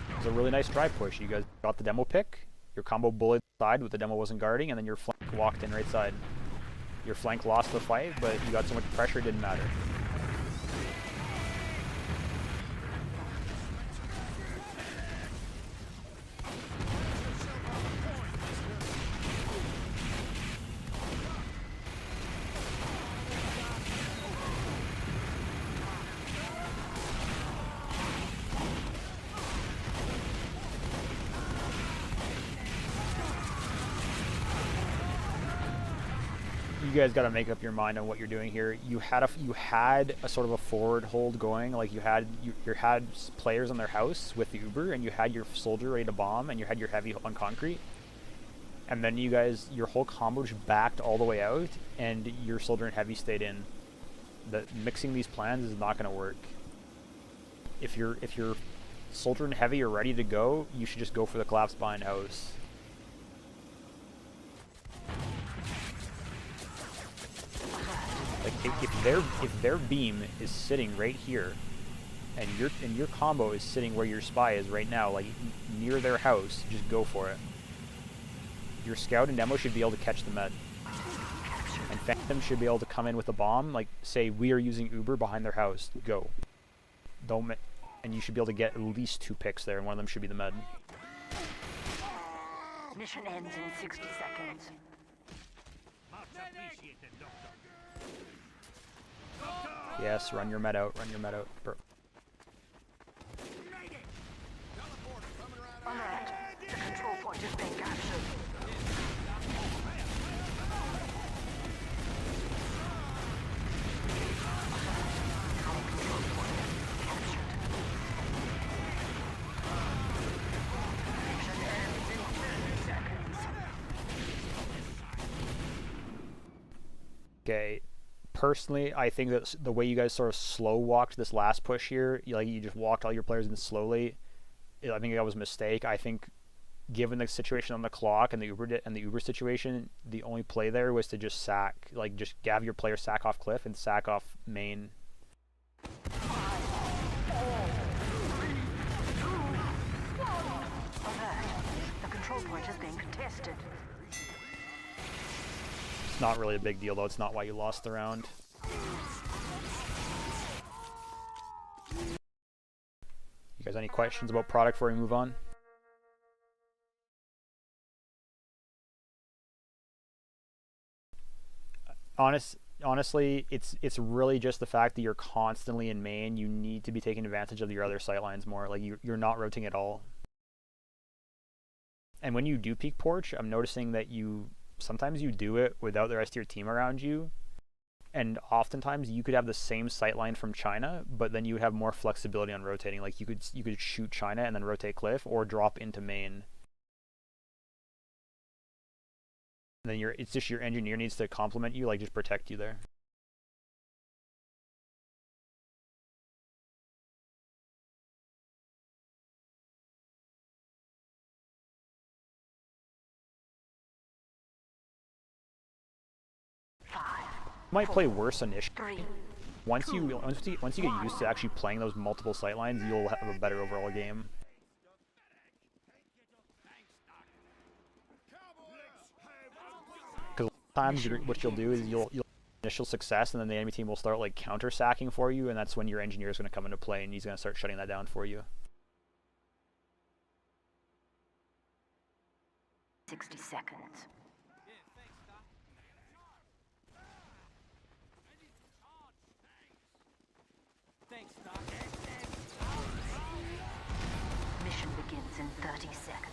It was a really nice drive push. You guys got the demo pick. Your combo bullied side, but the demo wasn't guarding, and then your flank walked in right side. Your flank lost the fight, but you got so much pressure it didn't matter. You guys got to make up your mind on what you're doing here. You had a sort of a forward hold going, like you had players on their house with the Uber, and you had your soldier ready to bomb, and you had your heavy on concrete, and then you guys, your whole combo just backed all the way out, and your soldier and heavy stayed in. Mixing these plans is not going to work. If you're soldier and heavy are ready to go, you should just go for the collapse behind house. Like if their beam is sitting right here, and your combo is sitting where your spy is right now, like near their house, just go for it. Your scout and demo should be able to catch the med. And Phantom should be able to come in with a bomb, like say we are using Uber behind their house. Go. Don't and you should be able to get at least 2 picks there, and one of them should be the med. Mission ends in 60 seconds. Yes, run your med out, run your med out. Alert. The control point is being captured. Okay, personally, I think that the way you guys sort of slow walked this last push here, you just walked all your players in slowly. I think that was a mistake. I think, given the situation on the clock and the Uber situation, the only play there was to just sack, just have your player sack off cliff and sack off main. The control point is being contested. It's not really a big deal though. It's not why you lost the round. You guys, any questions about product before we move on? Honestly, it's really just the fact that you're constantly in main. You need to be taking advantage of your other sightlines more. Like you're not rotating at all. And when you do peek porch, I'm noticing that sometimes you do it without the rest of your team around you. And oftentimes you could have the same sightline from China, but then you would have more flexibility on rotating. Like you could shoot China and then rotate cliff, or drop into main. And then it's just your engineer needs to complement you, just protect you there. Might play worse initially. Once you get used to actually playing those multiple sightlines, you'll have a better overall game. Because times what you'll do is you'll initial success, and then the enemy team will start counter sacking for you, and that's when your engineer is going to come into play, and he's going to start shutting that down for you. 60 seconds. Mission begins in 30 seconds.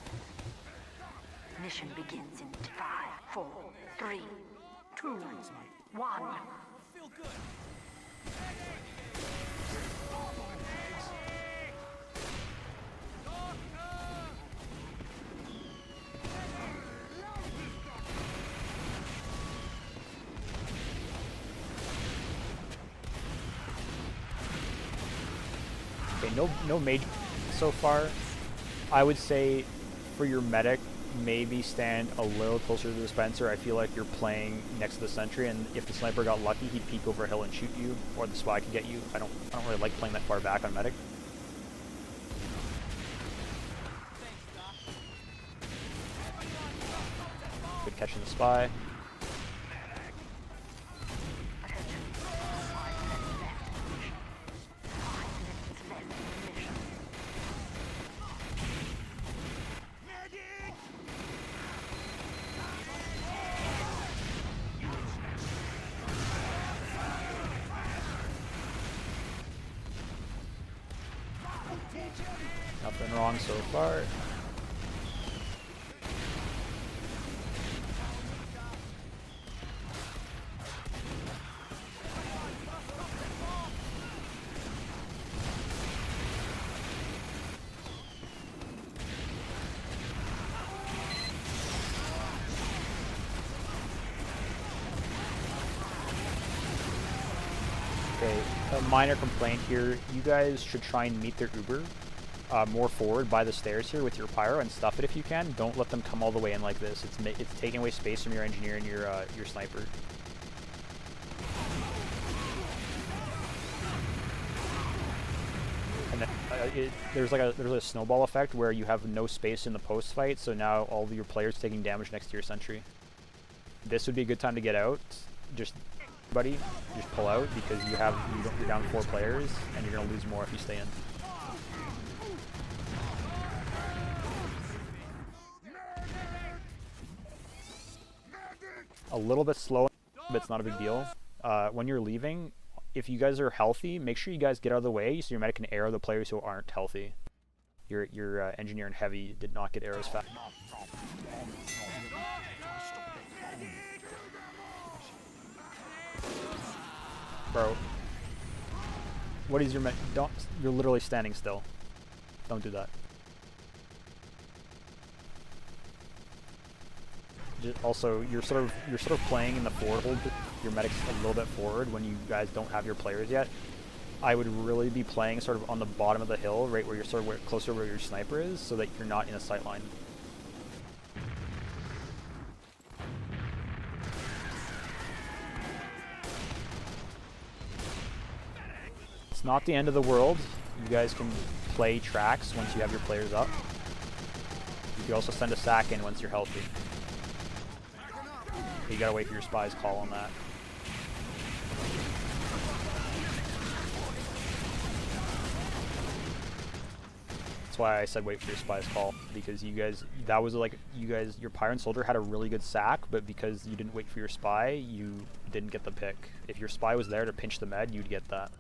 Mission begins in 5, 4, 3, 2, 1. Feel good. Okay, no major so far. I would say for your medic, maybe stand a little closer to the dispenser. I feel like you're playing next to the sentry, and if the sniper got lucky, he'd peek over a hill and shoot you, or the spy could get you. I don't really like playing that far back on medic. Good catching the spy. Nothing wrong so far. Okay, a minor complaint here. You guys should try and meet their Uber. more forward by the stairs here with your pyro and stuff it if you can. Don't let them come all the way in like this. It's taking away space from your engineer and your sniper. And then, there's a snowball effect where you have no space in the post fight, so now all of your players taking damage next to your sentry. This would be a good time to get out. Just pull out because you're down 4 players and you're gonna lose more if you stay in. A little bit slow, but it's not a big deal. When you're leaving, if you guys are healthy, make sure you guys get out of the way so your medic can arrow the players who aren't healthy. Your engineer and heavy did not get arrows fast. Bro, what is your you're literally standing still. Don't do that. Also, you're sort of playing in the forward hold. Your medic's a little bit forward when you guys don't have your players yet. I would really be playing sort of on the bottom of the hill, right where you're sort of closer where your sniper is, so that you're not in a sight line. It's not the end of the world. You guys can play tracks once you have your players up. You can also send a sack in once you're healthy. You gotta wait for your spy's call on that. That's why I said wait for your spy's call, because your pyro and soldier had a really good sack, but because you didn't wait for your spy, you didn't get the pick. If your spy was there to pinch the med, you'd get that.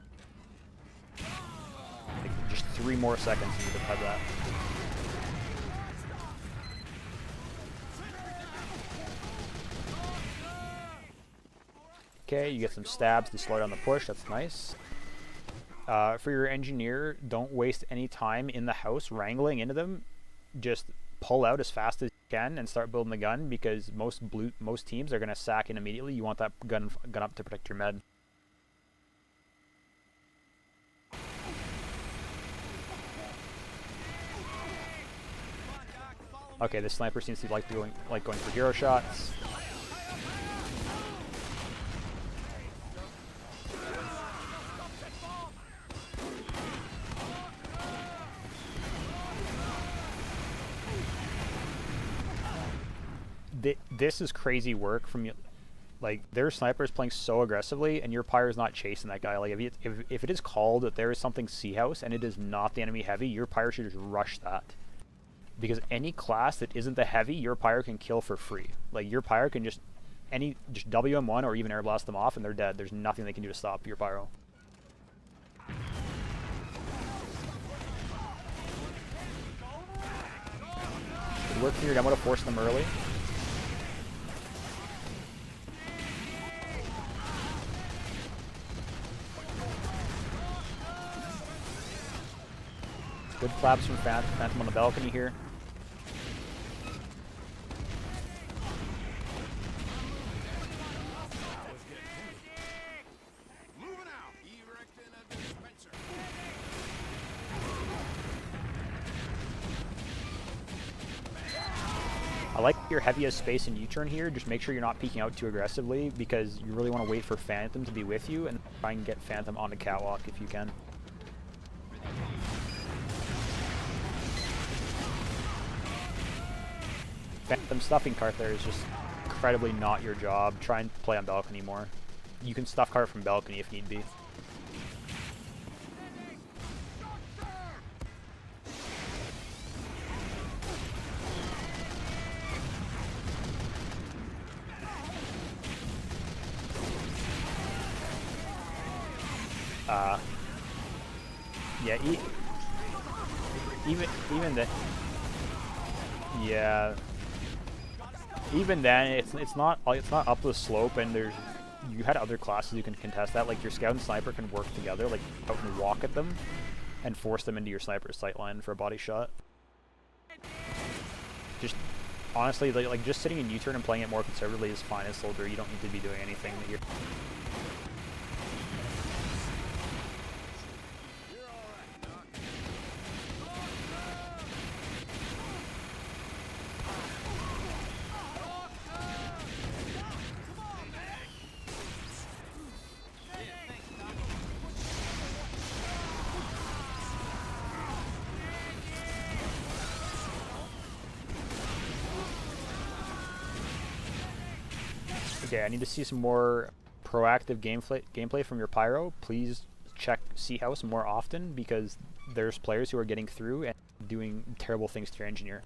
Like, just 3 more seconds and you could have that. Okay, you get some stabs to slow down the push, that's nice. For your engineer, don't waste any time in the house wrangling into them. Just pull out as fast as you can and start building the gun, because most teams are going to sack in immediately. You want that gun up to protect your med. Okay, this sniper seems to like going for hero shots. This is crazy work from you. Like, their sniper is playing so aggressively and your pyro is not chasing that guy. Like, if it is called that there is something C house and it is not the enemy heavy, your pyro should just rush that. Because any class that isn't the heavy, your pyro can kill for free. Like, your pyro can just WM1 or even air blast them off and they're dead. There's nothing they can do to stop your pyro. Good work from your demo to force them early. Good claps from Phantom on the balcony here. I like your heaviest space in U-turn here. Just make sure you're not peeking out too aggressively, because you really want to wait for Phantom to be with you and try and get Phantom on the catwalk if you can. Phantom stuffing cart there is just incredibly not your job. Try and play on balcony more. You can stuff cart from balcony if need be. Yeah, even then, yeah. Even then, it's not up the slope, and you had other classes you can contest that. Like, your scout and sniper can work together, like out and walk at them, and force them into your sniper's sightline for a body shot. Just honestly, like just sitting in U-turn and playing it more conservatively is fine as soldier. You don't need to be doing anything that you're. Okay, I need to see some more proactive gameplay from your pyro. Please check C house more often because there's players who are getting through and doing terrible things to your engineer.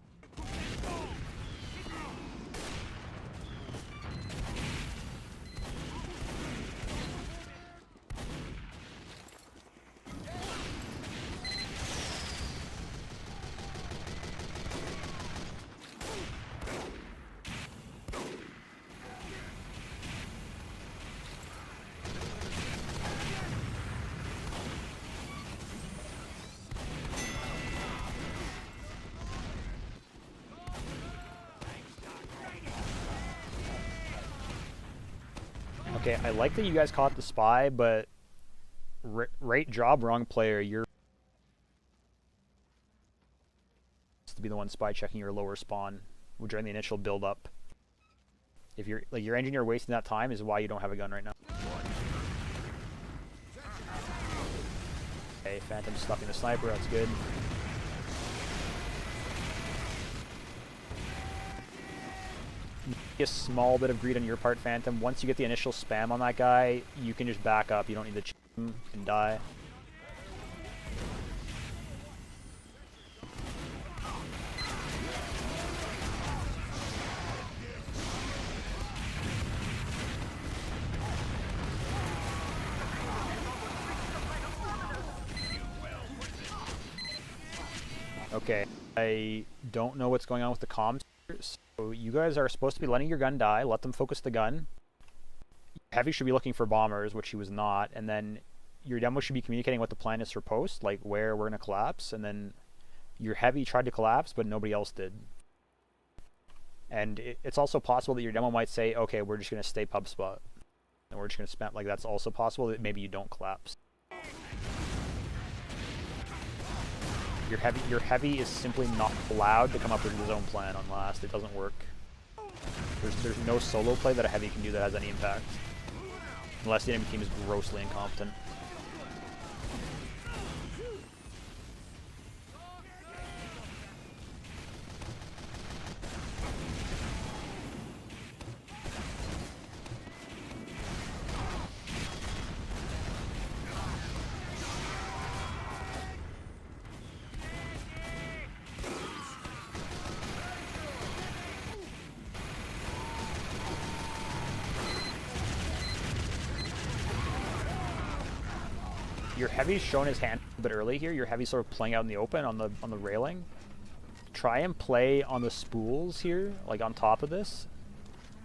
Okay, I like that you guys caught the spy, but right job, wrong player. You're to be the one spy checking your lower spawn during the initial build up. If you're like your engineer wasting that time is why you don't have a gun right now. Okay, Phantom stuffing the sniper, that's good. A small bit of greed on your part, Phantom. Once you get the initial spam on that guy, you can just back up. You don't need to cheat him and die. Okay, I don't know what's going on with the comms. So you guys are supposed to be letting your gun die, let them focus the gun. Heavy should be looking for bombers, which he was not, and then your demo should be communicating what the plan is for post, like where we're going to collapse, and then your heavy tried to collapse, but nobody else did. And it's also possible that your demo might say, okay, we're just going to stay pub spot, and we're just going to spam, like that's also possible that maybe you don't collapse. Your heavy is simply not allowed to come up with his own plan on last. It doesn't work. There's no solo play that a heavy can do that has any impact. Unless the enemy team is grossly incompetent. Your heavy's shown his hand a bit early here. Your heavy's sort of playing out in the open on the railing. Try and play on the spools here, like on top of this,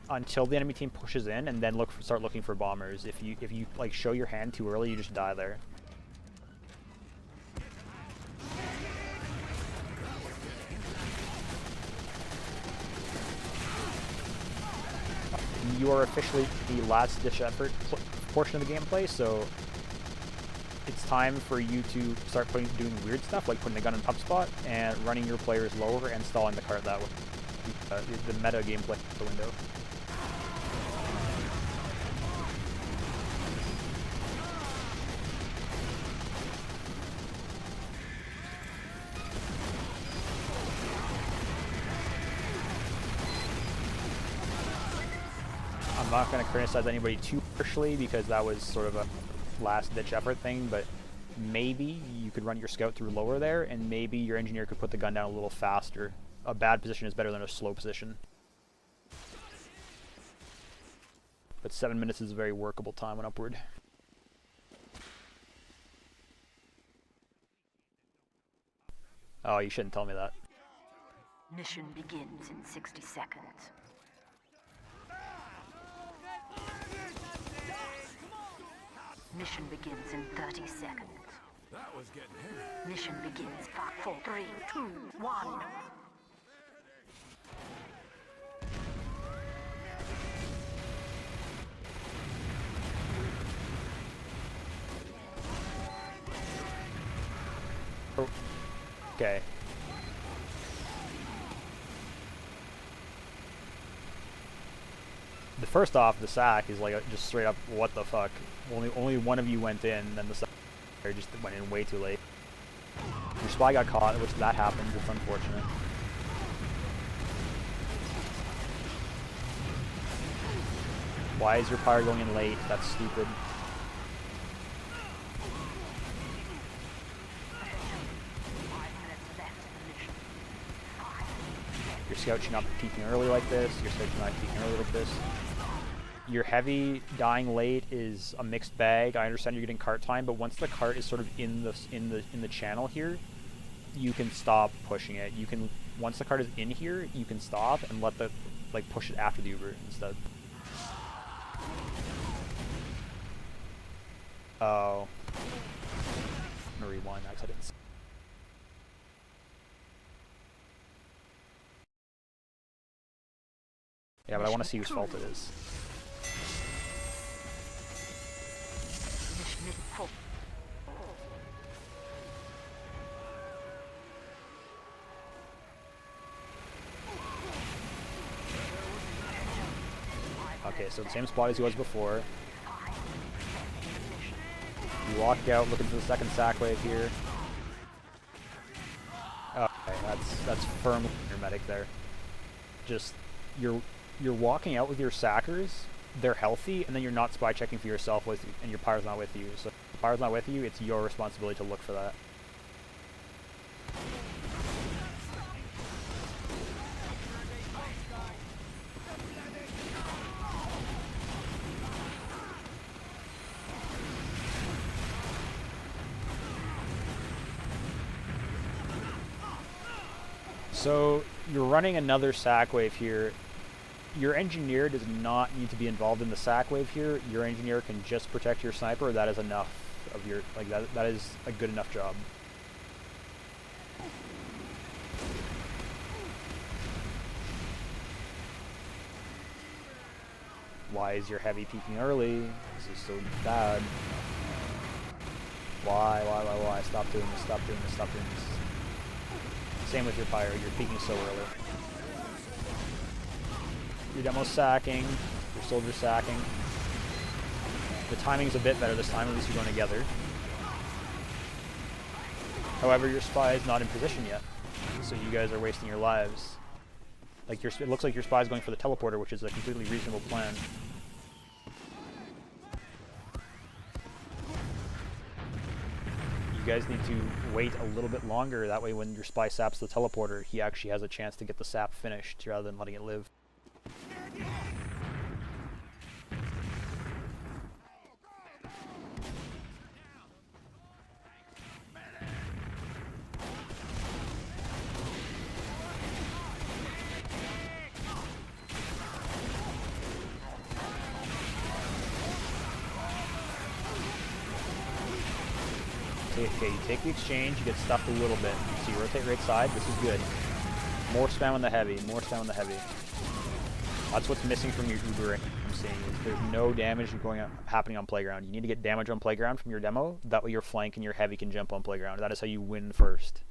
until the enemy team pushes in, and then start looking for bombers. If you like show your hand too early, you just die there. You are officially the last ditch effort portion of the gameplay, so it's time for you to start doing weird stuff, like putting the gun in pub spot and running your players lower and stalling the cart that way. The meta gameplay out the window. I'm not going to criticize anybody too harshly because that was sort of a last ditch effort thing, but maybe you could run your scout through lower there, and maybe your engineer could put the gun down a little faster. A bad position is better than a slow position. But 7 minutes is a very workable time on upward. Oh, you shouldn't tell me that. Mission begins in 60 seconds. Mission begins in 30 seconds. That was getting heavy. Mission begins 5, 4, 3, 2, 1. Oh. Okay. The first off, the sack is like just straight up, what the fuck? Only one of you went in, and then the sack just went in way too late. Your spy got caught, which that happens. It's unfortunate. Why is your pyre going in late? That's stupid. Your scout should not be peeking early like this. Your scout should not be peeking early like this. Your heavy dying late is a mixed bag. I understand you're getting cart time, but once the cart is sort of in the channel here, you can stop pushing it. You can, once the cart is in here, you can stop and let the, like, push it after the Uber instead. Oh. I'm gonna rewind that because I didn't see. Yeah, but I want to see whose fault it is. Okay, so the same spot as he was before. You walk out looking for the second sack wave here. Okay, that's firmly your medic there. Just you're walking out with your sackers, they're healthy, and then you're not spy checking for yourself with, and your pyre's not with you. So if the pyre's not with you, it's your responsibility to look for that. So you're running another sack wave here. Your engineer does not need to be involved in the sack wave here. Your engineer can just protect your sniper. That is enough of your, like, that is a good enough job. Why is your heavy peeking early? This is so bad. Why? Stop doing this, stop doing this, stop doing this. Same with your pyre, you're peeking so early. Your demo's sacking, your soldier's sacking. The timing's a bit better this time, at least you're going together. However, your spy is not in position yet, so you guys are wasting your lives. Like, it looks like your spy's going for the teleporter, which is a completely reasonable plan. You guys need to wait a little bit longer, that way when your spy saps the teleporter, he actually has a chance to get the sap finished, rather than letting it live. Okay, you take the exchange, you get stuffed a little bit. So you rotate right side, this is good. More spam on the heavy, more spam on the heavy. That's what's missing from your Uber, I'm seeing, is there's no damage happening on playground. You need to get damage on playground from your demo, that way your flank and your heavy can jump on playground. That is how you win first.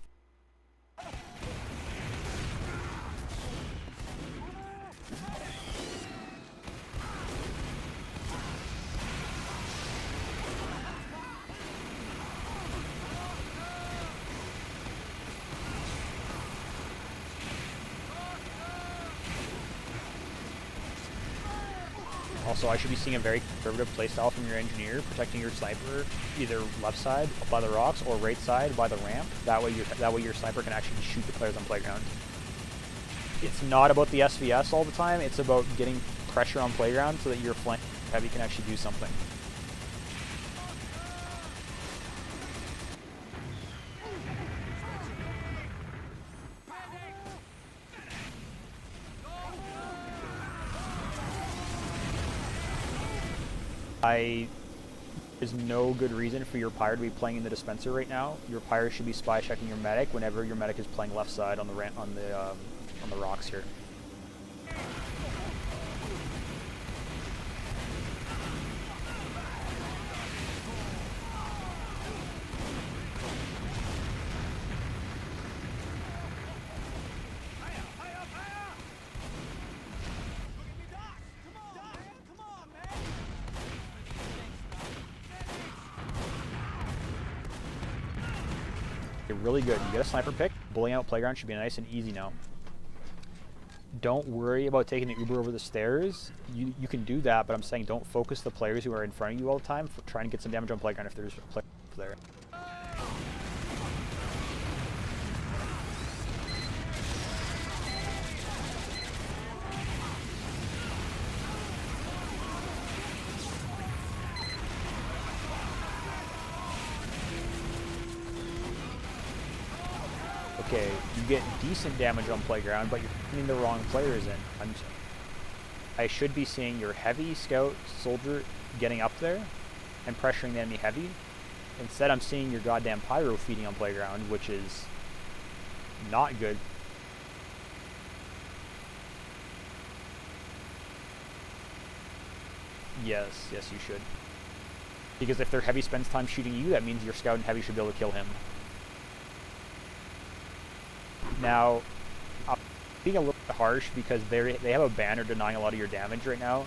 Also, I should be seeing a very conservative playstyle from your engineer, protecting your sniper either left side by the rocks or right side by the ramp. That way your sniper can actually shoot the players on playground. It's not about the SVS all the time, it's about getting pressure on playground so that your flank heavy can actually do something. There's no good reason for your pyre to be playing in the dispenser right now. Your pyre should be spy checking your medic whenever your medic is playing left side on the rocks here. Really good. You get a sniper pick. Bullying out playground should be nice and easy now. don't worry about taking the Uber over the stairs. You can do that, but I'm saying don't focus the players who are in front of you all the time for trying to get some damage on playground if there's a player there. Okay, you get decent damage on playground, but you're putting the wrong players in. I should be seeing your heavy scout soldier getting up there and pressuring the enemy heavy. Instead, I'm seeing your goddamn pyro feeding on playground, which is not good. Yes, yes you should. Because if their heavy spends time shooting you, that means your scout and heavy should be able to kill him. Now, I'm being a little bit harsh because they have a banner denying a lot of your damage right now,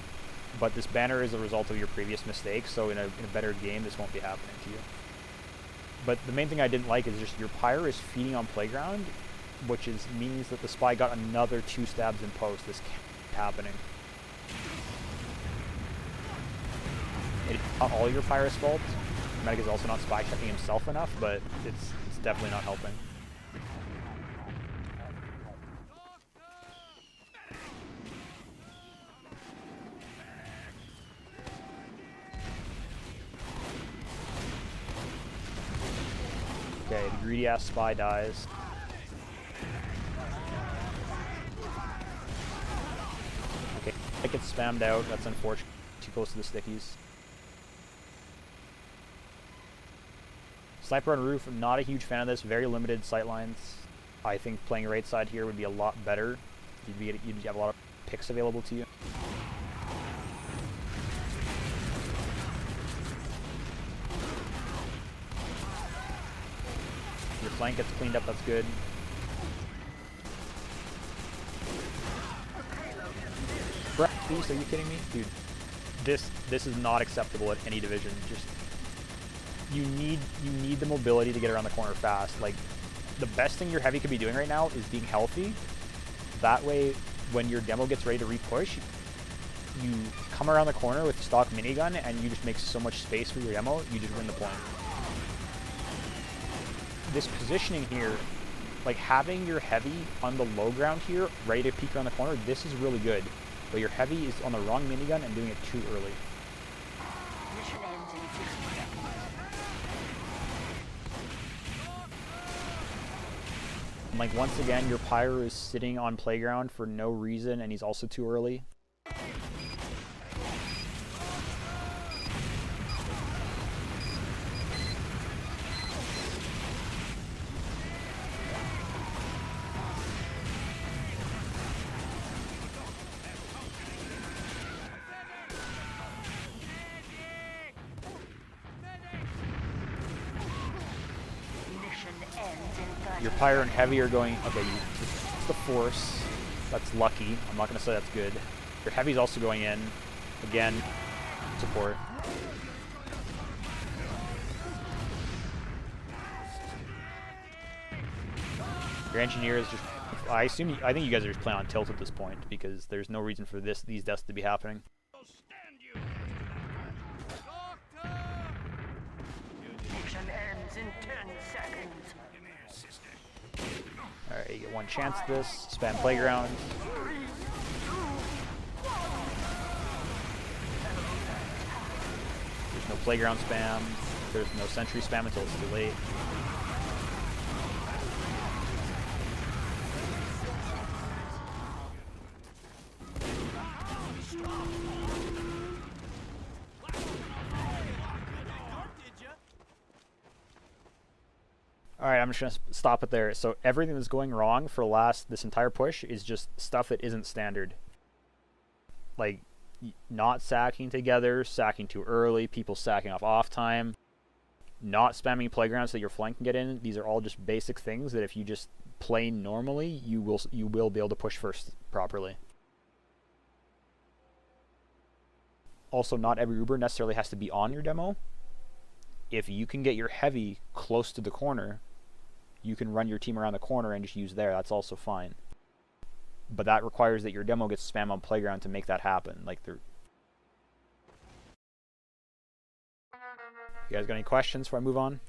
but this banner is a result of your previous mistakes, so in a better game this won't be happening to you. But the main thing I didn't like is just your pyre is feeding on playground, which means that the spy got another 2 stabs in post. This can't be happening. It's not all your pyre's fault. Medic is also not spy checking himself enough, but it's definitely not helping. Okay, the greedy ass spy dies. Okay, it gets spammed out. That's unfortunate. Too close to the stickies. Sniper on roof, I'm not a huge fan of this. Very limited sightlines. I think playing right side here would be a lot better. You'd have a lot of picks available to you. Your flank gets cleaned up, that's good. Beast, are you kidding me? Dude, this is not acceptable at any division. Just you need the mobility to get around the corner fast. Like, the best thing your heavy could be doing right now is being healthy. That way, when your demo gets ready to repush, you come around the corner with stock minigun and you just make so much space for your demo, you just win the point. This positioning here, like having your heavy on the low ground here, ready to peek around the corner, this is really good. But your heavy is on the wrong minigun and doing it too early. Mission ends in 60 seconds. And like once again, your pyro is sitting on playground for no reason and he's also too early. Your pyro and heavy are going, okay, it's the force. That's lucky. I'm not going to say that's good. Your heavy's also going in. Again, support. Your engineer is just, I think you guys are just playing on tilt at this point because there's no reason for these deaths to be happening. Mission ends in 10 seconds. Alright, you get one chance at this. Spam playground. 3, 2, 1. There's no playground spam. There's no sentry spam until it's too late. Alright, I'm just going to stop it there. So everything that's going wrong for this entire push is just stuff that isn't standard. Like, not sacking together, sacking too early, people sacking off time, not spamming playgrounds so that your flank can get in. These are all just basic things that if you just play normally, you will be able to push first properly. Also, not every Uber necessarily has to be on your demo. If you can get your heavy close to the corner, you can run your team around the corner and just use there. That's also fine. but that requires that your demo gets spammed on playground to make that happen. Like, you guys got any questions before I move on?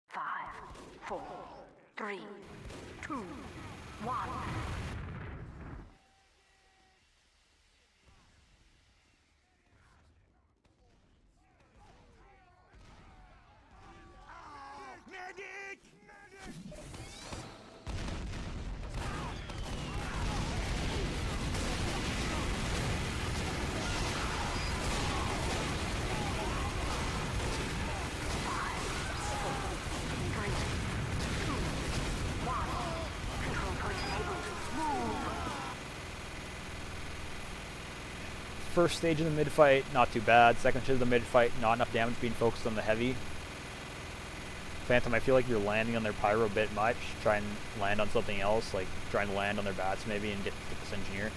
Five, 4, 3, 2, 1. Medic! First stage of the mid fight, not too bad. Second stage of the mid fight, not enough damage being focused on the heavy. Phantom, I feel like you're landing on their pyro a bit much. Try and land on something else, like try and land on their bats maybe and get this engineer.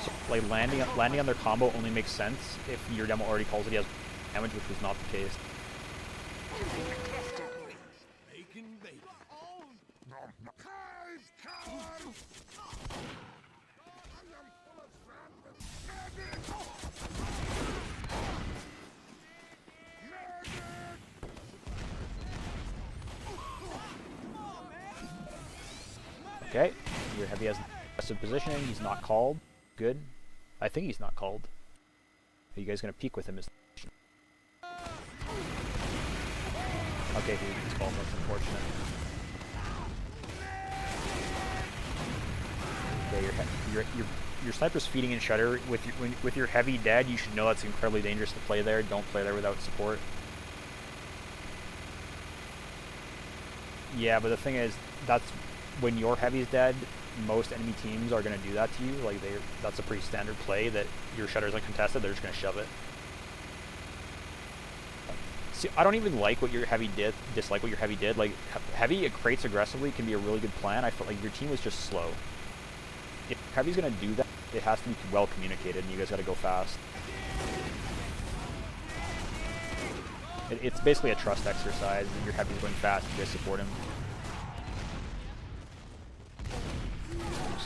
So, like landing on their combo only makes sense if your demo already calls it he has damage, which was not the case. Bacon, bacon. Hive, come! Okay, your heavy has aggressive positioning. He's not called. Good. I think he's not called. Are you guys gonna peek with him? Okay, he's called. That's unfortunate. Okay, your sniper's feeding in Shudder. With your heavy dead, you should know that's incredibly dangerous to play there. Don't play there without support. Yeah, but the thing is, that's when your heavy's dead. Most enemy teams are going to do that to you. Like that's a pretty standard play. That your Shudder's uncontested, they're just going to shove it. See, I don't even like what your heavy did. Dislike what your heavy did. Like heavy, it crates aggressively can be a really good plan. I felt like your team was just slow. If heavy's going to do that, it has to be well communicated, and you guys got to go fast. It's basically a trust exercise. Your heavy's going fast, you guys support him.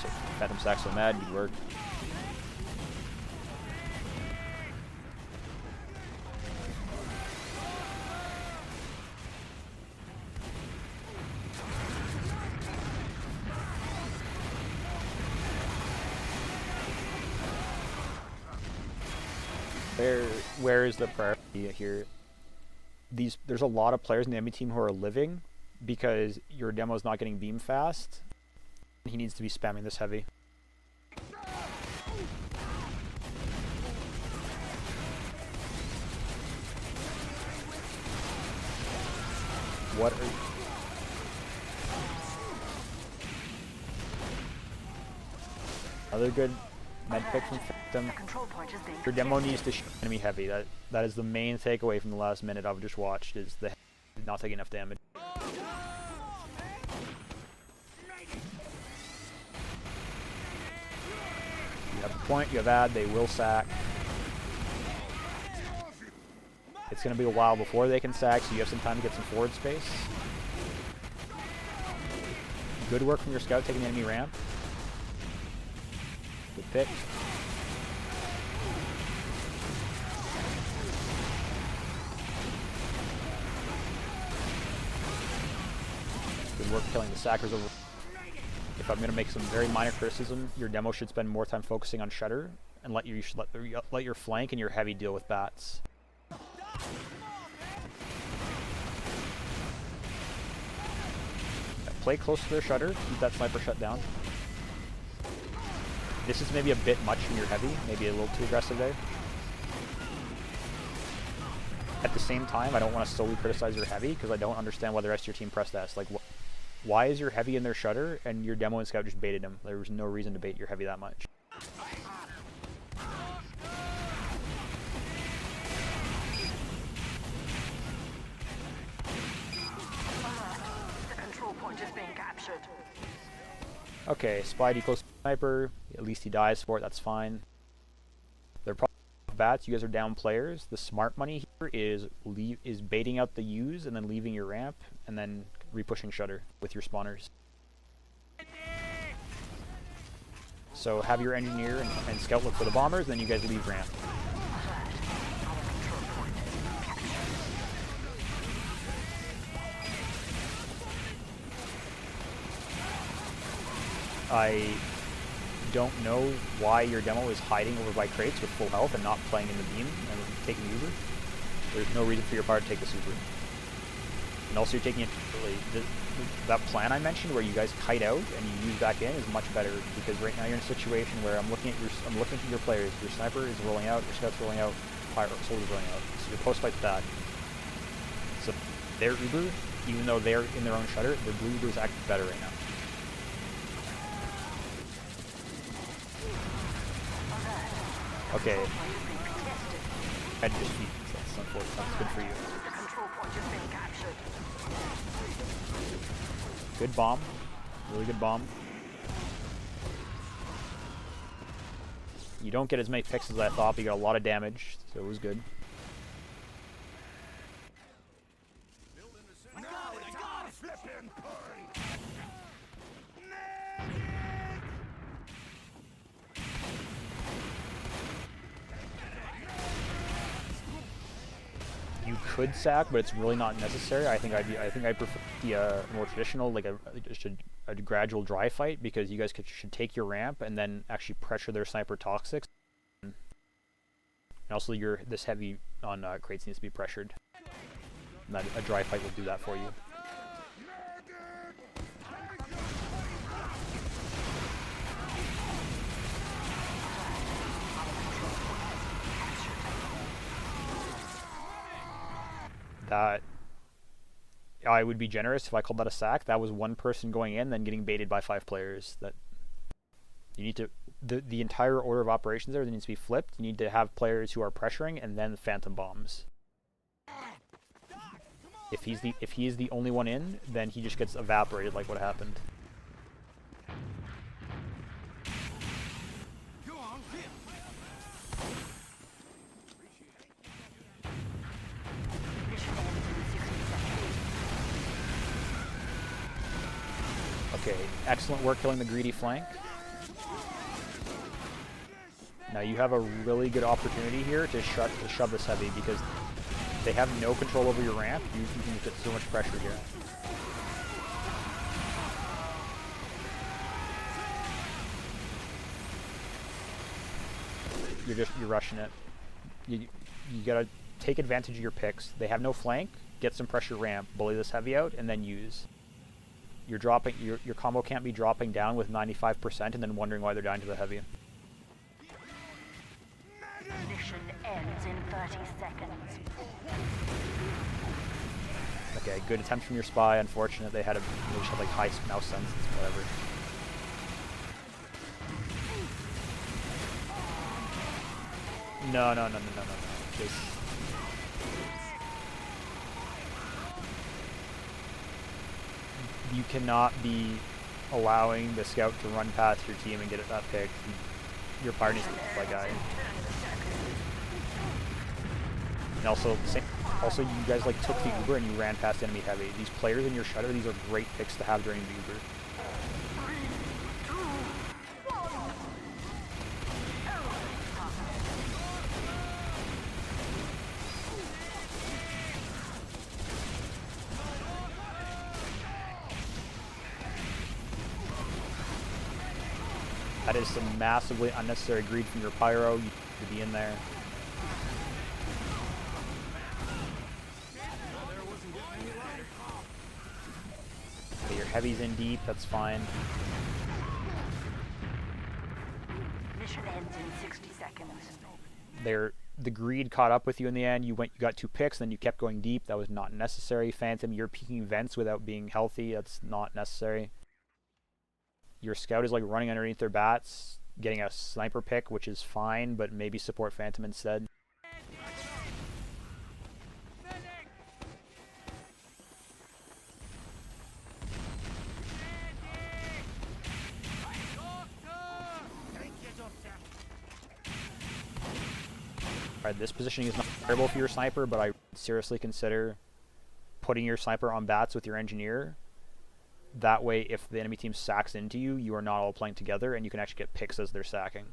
So, Phantom Sack's so mad, good work. Where is the priority here? There's a lot of players in the enemy team who are living because your demo is not getting beam fast. He needs to be spamming this heavy. What are you? Another good med pick from Phantom. Your demo needs to shoot enemy heavy. That is the main takeaway from the last minute I've just watched, is the not taking enough damage. You have point, you have ad, they will sack. It's going to be a while before they can sack, so you have some time to get some forward space. Good work from your scout taking the enemy ramp. Good pick. Good work killing the sackers over. If I'm going to make some very minor criticism, your demo should spend more time focusing on Shudder and let your flank and your heavy deal with bats. Yeah, play close to their Shudder, keep that sniper shut down. This is maybe a bit much from your heavy, maybe a little too aggressive there. At the same time, I don't want to solely criticize your heavy because I don't understand why the rest of your team pressed S. Like, why is your heavy in their Shudder and your demo and scout just baited him? There was no reason to bait your heavy that much. The control point is being captured. Okay, spy declose sniper. At least he dies for it. That's fine. They're probably bats. You guys are down players. The smart money here is baiting out the U's and then leaving your ramp and then repushing shutter with your spawners. So have your engineer and scout look for the bombers, then you guys leave ramp. I don't know why your demo is hiding over by crates with full health and not playing in the beam and taking the Uber. There's no reason for your part to take the super. And also you're taking it early. That plan I mentioned where you guys kite out and you use back in is much better because right now you're in a situation where I'm looking at your players. Your sniper is rolling out, your scout's rolling out, soldier's rolling out. So your post fight's bad. So their Uber, even though they're in their own shutter, their blue Uber is actually better right now. Okay. I just beat. That's unfortunate. That's good for you. The control point is being captured. Good bomb. Really good bomb. You don't get as many picks as I thought, but you got a lot of damage, so it was good. You could sack, but it's really not necessary. I think I prefer the more traditional, like just a gradual dry fight, because you guys should take your ramp and then actually pressure their sniper toxics. And also, this heavy on crates needs to be pressured. And that, a dry fight will do that for you. That I would be generous if I called that a sack. That was one person going in, then getting baited by 5 players. That you need to the entire order of operations there needs to be flipped. You need to have players who are pressuring and then phantom bombs. If he is the only one in, then he just gets evaporated like what happened. Okay, excellent work killing the greedy flank. Now you have a really good opportunity here to shove this heavy because they have no control over your ramp. You can get so much pressure here. You're rushing it. You gotta take advantage of your picks. They have no flank. Get some pressure ramp. Bully this heavy out, and then use. You're dropping your combo can't be dropping down with 95% and then wondering why they're dying to the heavy. Mission ends in 30 seconds. Okay, good attempt from your spy. Unfortunate, they just had like high mouse sense, whatever. No. Just you cannot be allowing the scout to run past your team and get that pick. Your party needs to be that guy. And also, you guys like took the Uber and you ran past enemy heavy. These players in your shutter, these are great picks to have during the Uber. That is some massively unnecessary greed from your pyro. You need to be in there. Okay, your heavy's in deep, that's fine. Mission ends in 60 seconds. The greed caught up with you in the end. You got 2 picks, then you kept going deep. That was not necessary. Phantom, you're peeking vents without being healthy. That's not necessary. Your scout is like running underneath their bats, getting a sniper pick, which is fine, but maybe support Phantom instead. this positioning is not terrible for your sniper, but I would seriously consider putting your sniper on bats with your engineer. That way, if the enemy team sacks into you, you are not all playing together, and you can actually get picks as they're sacking.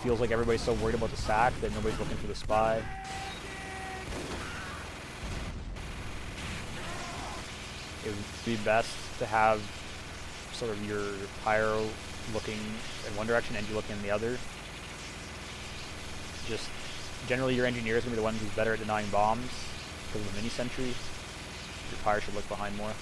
Feels like everybody's so worried about the sack that nobody's looking for the spy. It would be best to have sort of your pyro looking in one direction and you looking in the other. Just generally your engineer is going to be the one who's better at denying bombs because of the mini sentry. Your pyro should look behind more.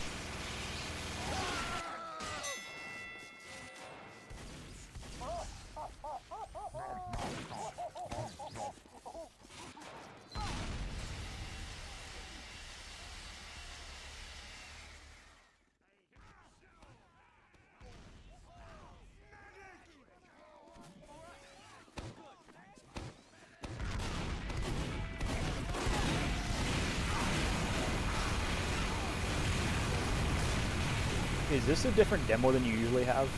Is this a different demo than you usually have?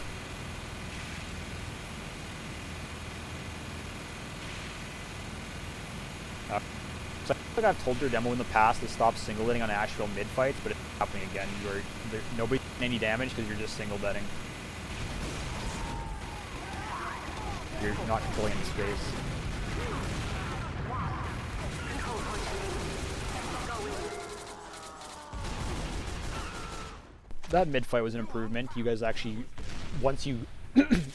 So I feel like I've told your demo in the past to stop single betting on Asheville mid fights, but it's happening again. Nobody's getting any damage because you're just single betting. You're not controlling any space. That mid fight was an improvement. You guys actually, once you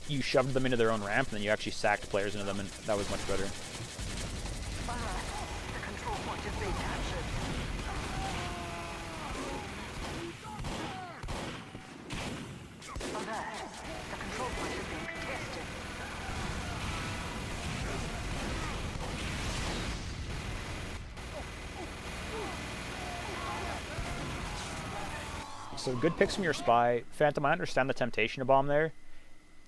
you shoved them into their own ramp, and then you actually sacked players into them, and that was much better. The control point is being captured. Alert. The control point is being contested. So good picks from your spy. Phantom, I understand the temptation to bomb there.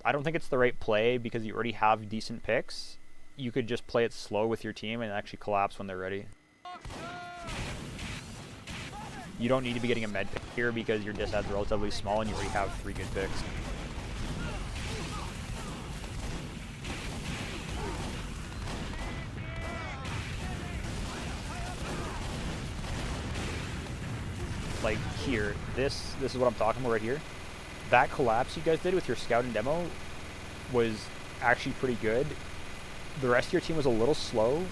I don't think it's the right play because you already have decent picks. You could just play it slow with your team and actually collapse when they're ready. You don't need to be getting a med pick here because your dis ad's relatively small and you already have 3 good picks. Like here, this is what I'm talking about right here. That collapse you guys did with your scout and demo was actually pretty good. The rest of your team was a little slow,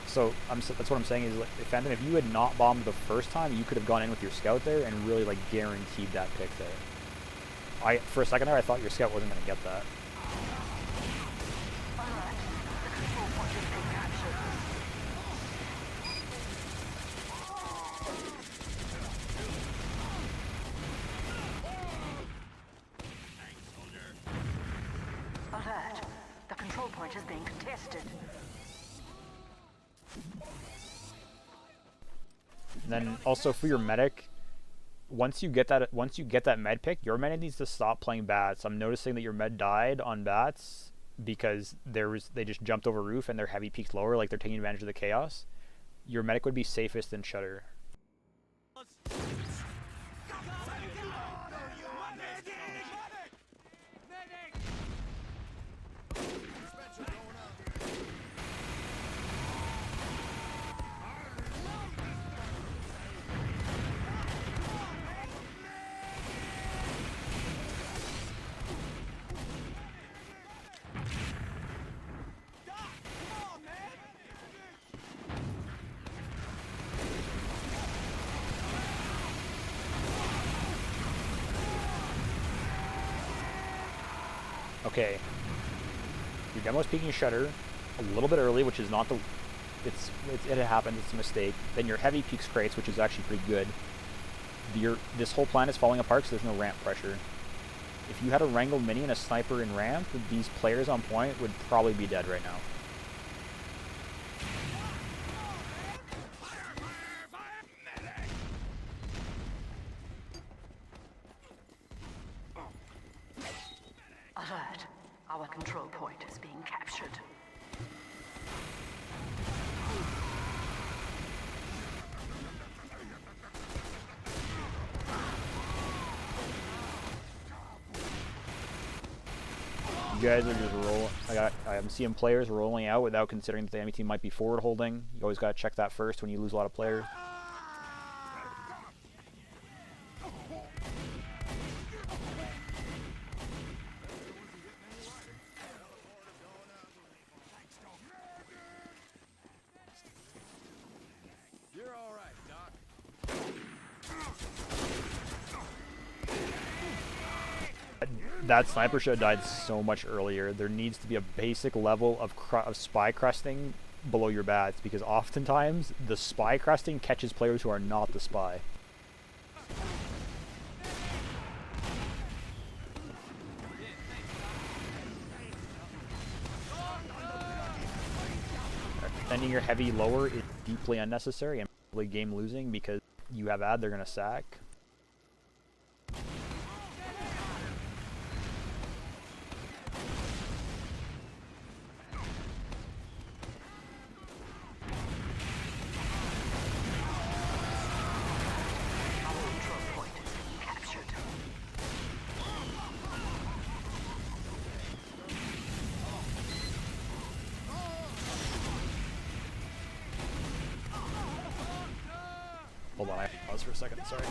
so that's what I'm saying is, like, Phantom, if you had not bombed the first time, you could have gone in with your scout there and really like guaranteed that pick there. For a second there, I thought your scout wasn't going to get that. Alert. The control point is being contested. And then also for your medic, once you get that med pick, your med needs to stop playing bats. I'm noticing that your med died on bats because they just jumped over roof and their heavy peaked lower, like they're taking advantage of the chaos. Your medic would be safest in Shutter. Okay, your demo's peeking Shutter a little bit early, which is not the, it happened, it's a mistake. Then your heavy peaks crates, which is actually pretty good. This whole plan is falling apart because there's no ramp pressure. If you had a wrangled mini and a sniper in ramp, these players on point would probably be dead right now. Alert. Our control point is being captured. You guys are just rolling. I'm seeing players rolling out without considering that the enemy team might be forward holding. You always got to check that first when you lose a lot of players. You're all right, Doc. That sniper should have died so much earlier. There needs to be a basic level of spy crusting below your bats, because oftentimes the spy crusting catches players who are not the spy. Sending your heavy lower is deeply unnecessary and probably game losing, because you have ad they're going to sack. Hold on, I have to pause for a second, sorry.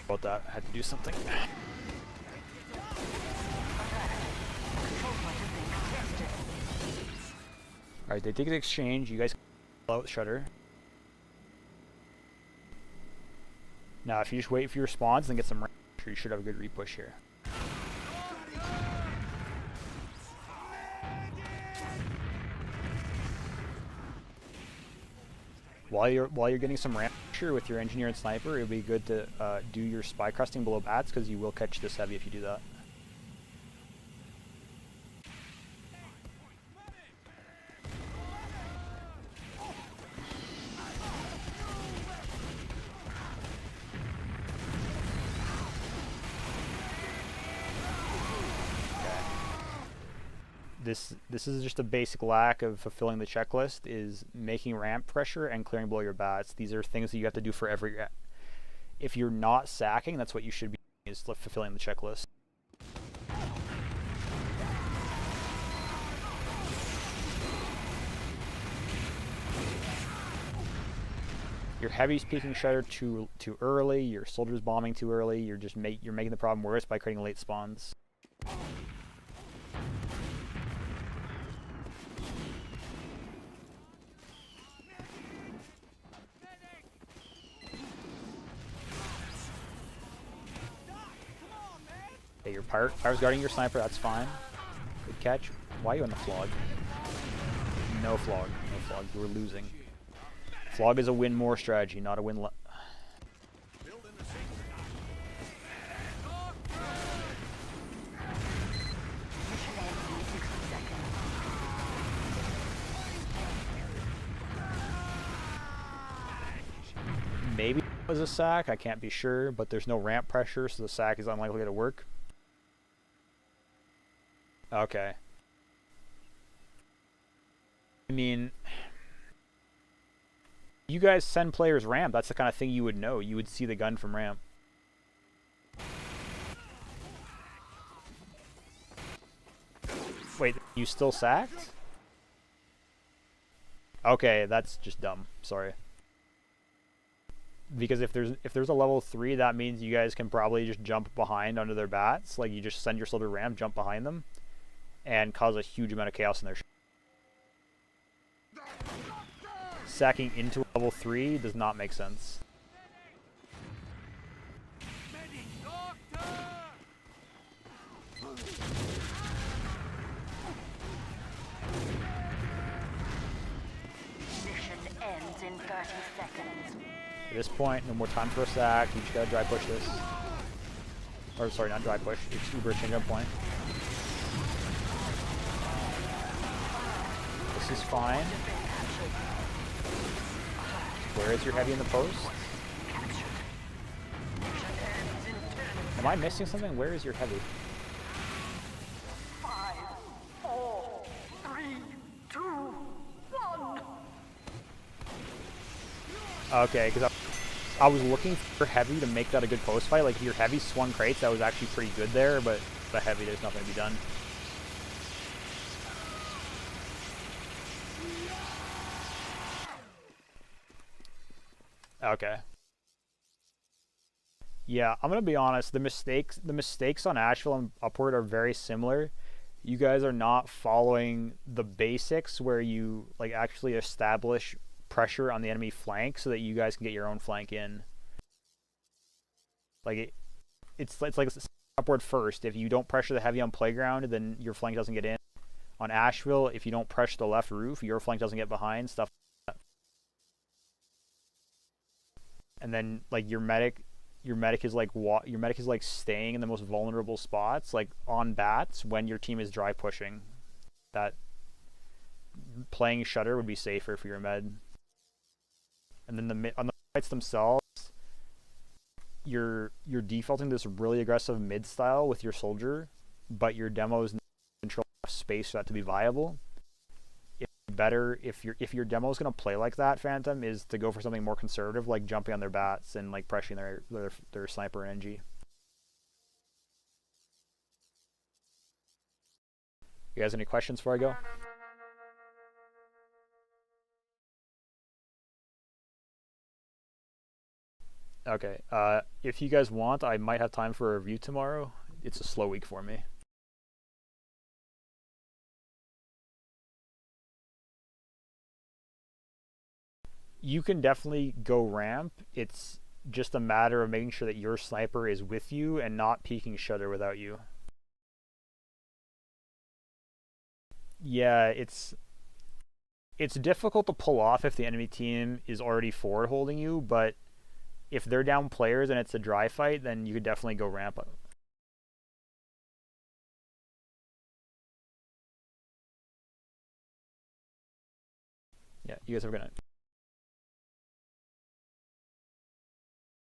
About that, I had to do something. Alright, they take the exchange, you guys can out Shudder. Now if you just wait for your spawns and get some range, you should have a good repush here. While you're getting some ramp pressure with your engineer and sniper, it would be good to do your spy crusting below bats, because you will catch this heavy if you do that. This is just a basic lack of fulfilling the checklist, is making ramp pressure and clearing below your bats. These are things that you have to do for every... If you're not sacking, that's what you should be doing, is fulfilling the checklist. Your heavy's peeking Shudder too early, your soldiers bombing too early, you're making the problem worse by creating late spawns. Okay, your pyro's guarding your sniper, that's fine. Good catch. Why are you on the flog? No flog. No flog. You were losing. Flog is a win more strategy, not a win less. Maybe it was a sack, I can't be sure, but there's no ramp pressure, so the sack is unlikely to work. Okay. I mean, you guys send players ramp, that's the kind of thing you would know. You would see the gun from ramp. Wait, you still sacked? Okay, that's just dumb. Sorry. Because if there's a level 3, that means you guys can probably just jump behind under their bats. Like, you just send your soldier ramp, jump behind them, and cause a huge amount of chaos in their sacking into level 3 does not make sense. Mission ends in 30 seconds. At this point, no more time for a sack. You just gotta dry push this. Or sorry, not dry push. It's Uber change up point. This is fine. Where is your heavy in the post? Am I missing something? Where is your heavy? 5, 4, 3, 2, 1. Okay, because I was looking for heavy to make that a good post fight. Like, if your heavy swung crates, that was actually pretty good there, but the heavy, there's nothing to be done. Okay. Yeah, I'm gonna be honest. The mistakes on Asheville and Upward are very similar. You guys are not following the basics where you like actually establish pressure on the enemy flank so that you guys can get your own flank in. Like it's like Upward first. If you don't pressure the heavy on playground, then your flank doesn't get in. On Asheville, if you don't pressure the left roof, your flank doesn't get behind. Stuff like that. And then like your medic is like staying in the most vulnerable spots, like on bats when your team is dry pushing. That playing shutter would be safer for your med. And then on the fights themselves, you're defaulting this really aggressive mid style with your soldier, but your demos control space for that to be viable. Better if your demo is going to play like that, Phantom, is to go for something more conservative, like jumping on their bats and like pressuring their sniper and NG. You guys any questions before I go? Okay, if you guys want, I might have time for a review tomorrow. It's a slow week for me. You can definitely go ramp. It's just a matter of making sure that your sniper is with you and not peeking shutter without you. Yeah, it's difficult to pull off if the enemy team is already forward holding you, but if they're down players and it's a dry fight, then you could definitely go ramp up. Yeah, you guys have a good night.